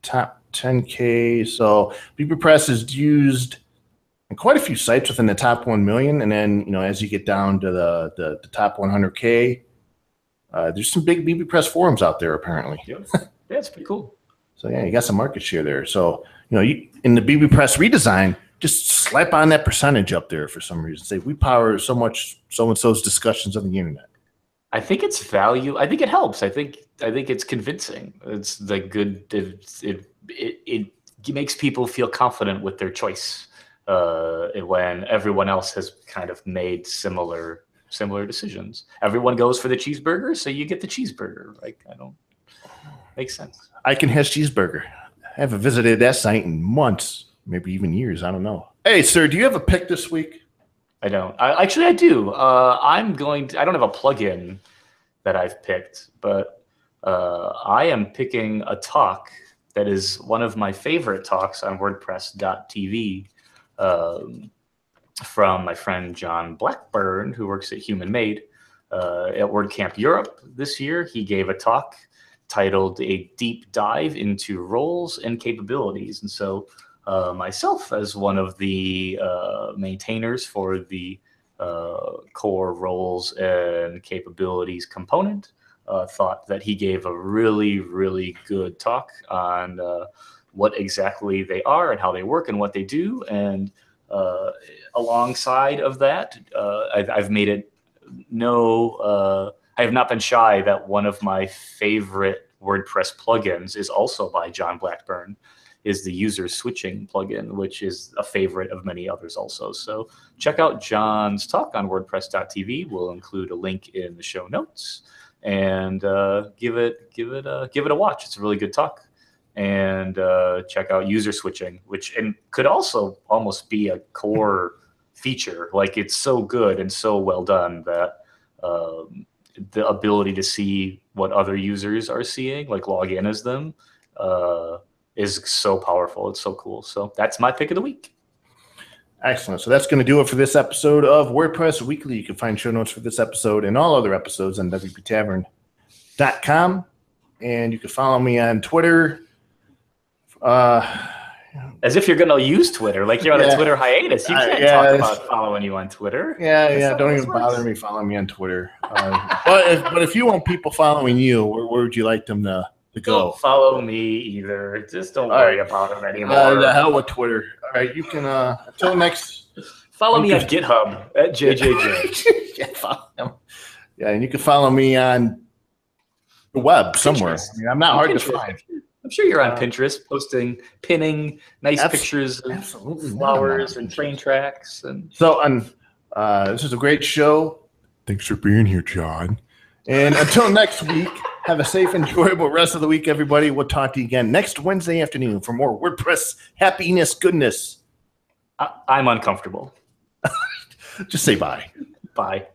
top 10K. So BBPress is used in quite a few sites within the top 1 million. And then, as you get down to the top 100K, there's some big BBPress forums out there, apparently. Yep. Yeah, it's pretty cool. So, you got some market share there. So, in the BBPress redesign, just slap on that percentage up there for some reason. Say, we power so much so-and-so's discussions on the internet. I think it's value. I think it helps. I think it's convincing. It's the good. It makes people feel confident with their choice when everyone else has kind of made similar decisions. Everyone goes for the cheeseburger, so you get the cheeseburger. Makes sense. I can has cheeseburger. I haven't visited that site in months, maybe even years. I don't know. Hey, sir, do you have a pick this week? I don't. I do. I don't have a plugin that I've picked, but I am picking a talk that is one of my favorite talks on WordPress.tv from my friend John Blackburn, who works at Human Made at WordCamp Europe this year. He gave a talk titled "A Deep Dive into Roles and Capabilities," and so myself, as one of the maintainers for the core roles and capabilities component, thought that he gave a really, really good talk on what exactly they are and how they work and what they do. And alongside of that, I've made it I have not been shy that one of my favorite WordPress plugins is also by John Blackburn, is the user switching plugin, which is a favorite of many others also. So check out John's talk on WordPress.tv. We'll include a link in the show notes, and give it a watch. It's a really good talk. And check out user switching, which could also almost be a core feature. Like, it's so good and so well done that the ability to see what other users are seeing, like log in as them, is so powerful. It's so cool. So that's my pick of the week. Excellent. So that's going to do it for this episode of WordPress Weekly. You can find show notes for this episode and all other episodes on wptavern.com. And you can follow me on Twitter. As if you're going to use Twitter, like you're on a Twitter hiatus. You can't talk about following you on Twitter. Don't even bother me following me on Twitter. But if you want people following you, where would you like them to go? Don't follow me either. Just don't worry about them anymore. The hell with Twitter. All right, you can until next. Follow me on GitHub at JJJ. Follow him. Yeah, and you can follow me on the web somewhere. I mean, I'm not hard to find. I'm sure you're on Pinterest, pinning nice pictures of flowers and train tracks. And so, this is a great show. Thanks for being here, John. And until next week, have a safe, enjoyable rest of the week, everybody. We'll talk to you again next Wednesday afternoon for more WordPress happiness, goodness. I'm uncomfortable. Just say bye. Bye.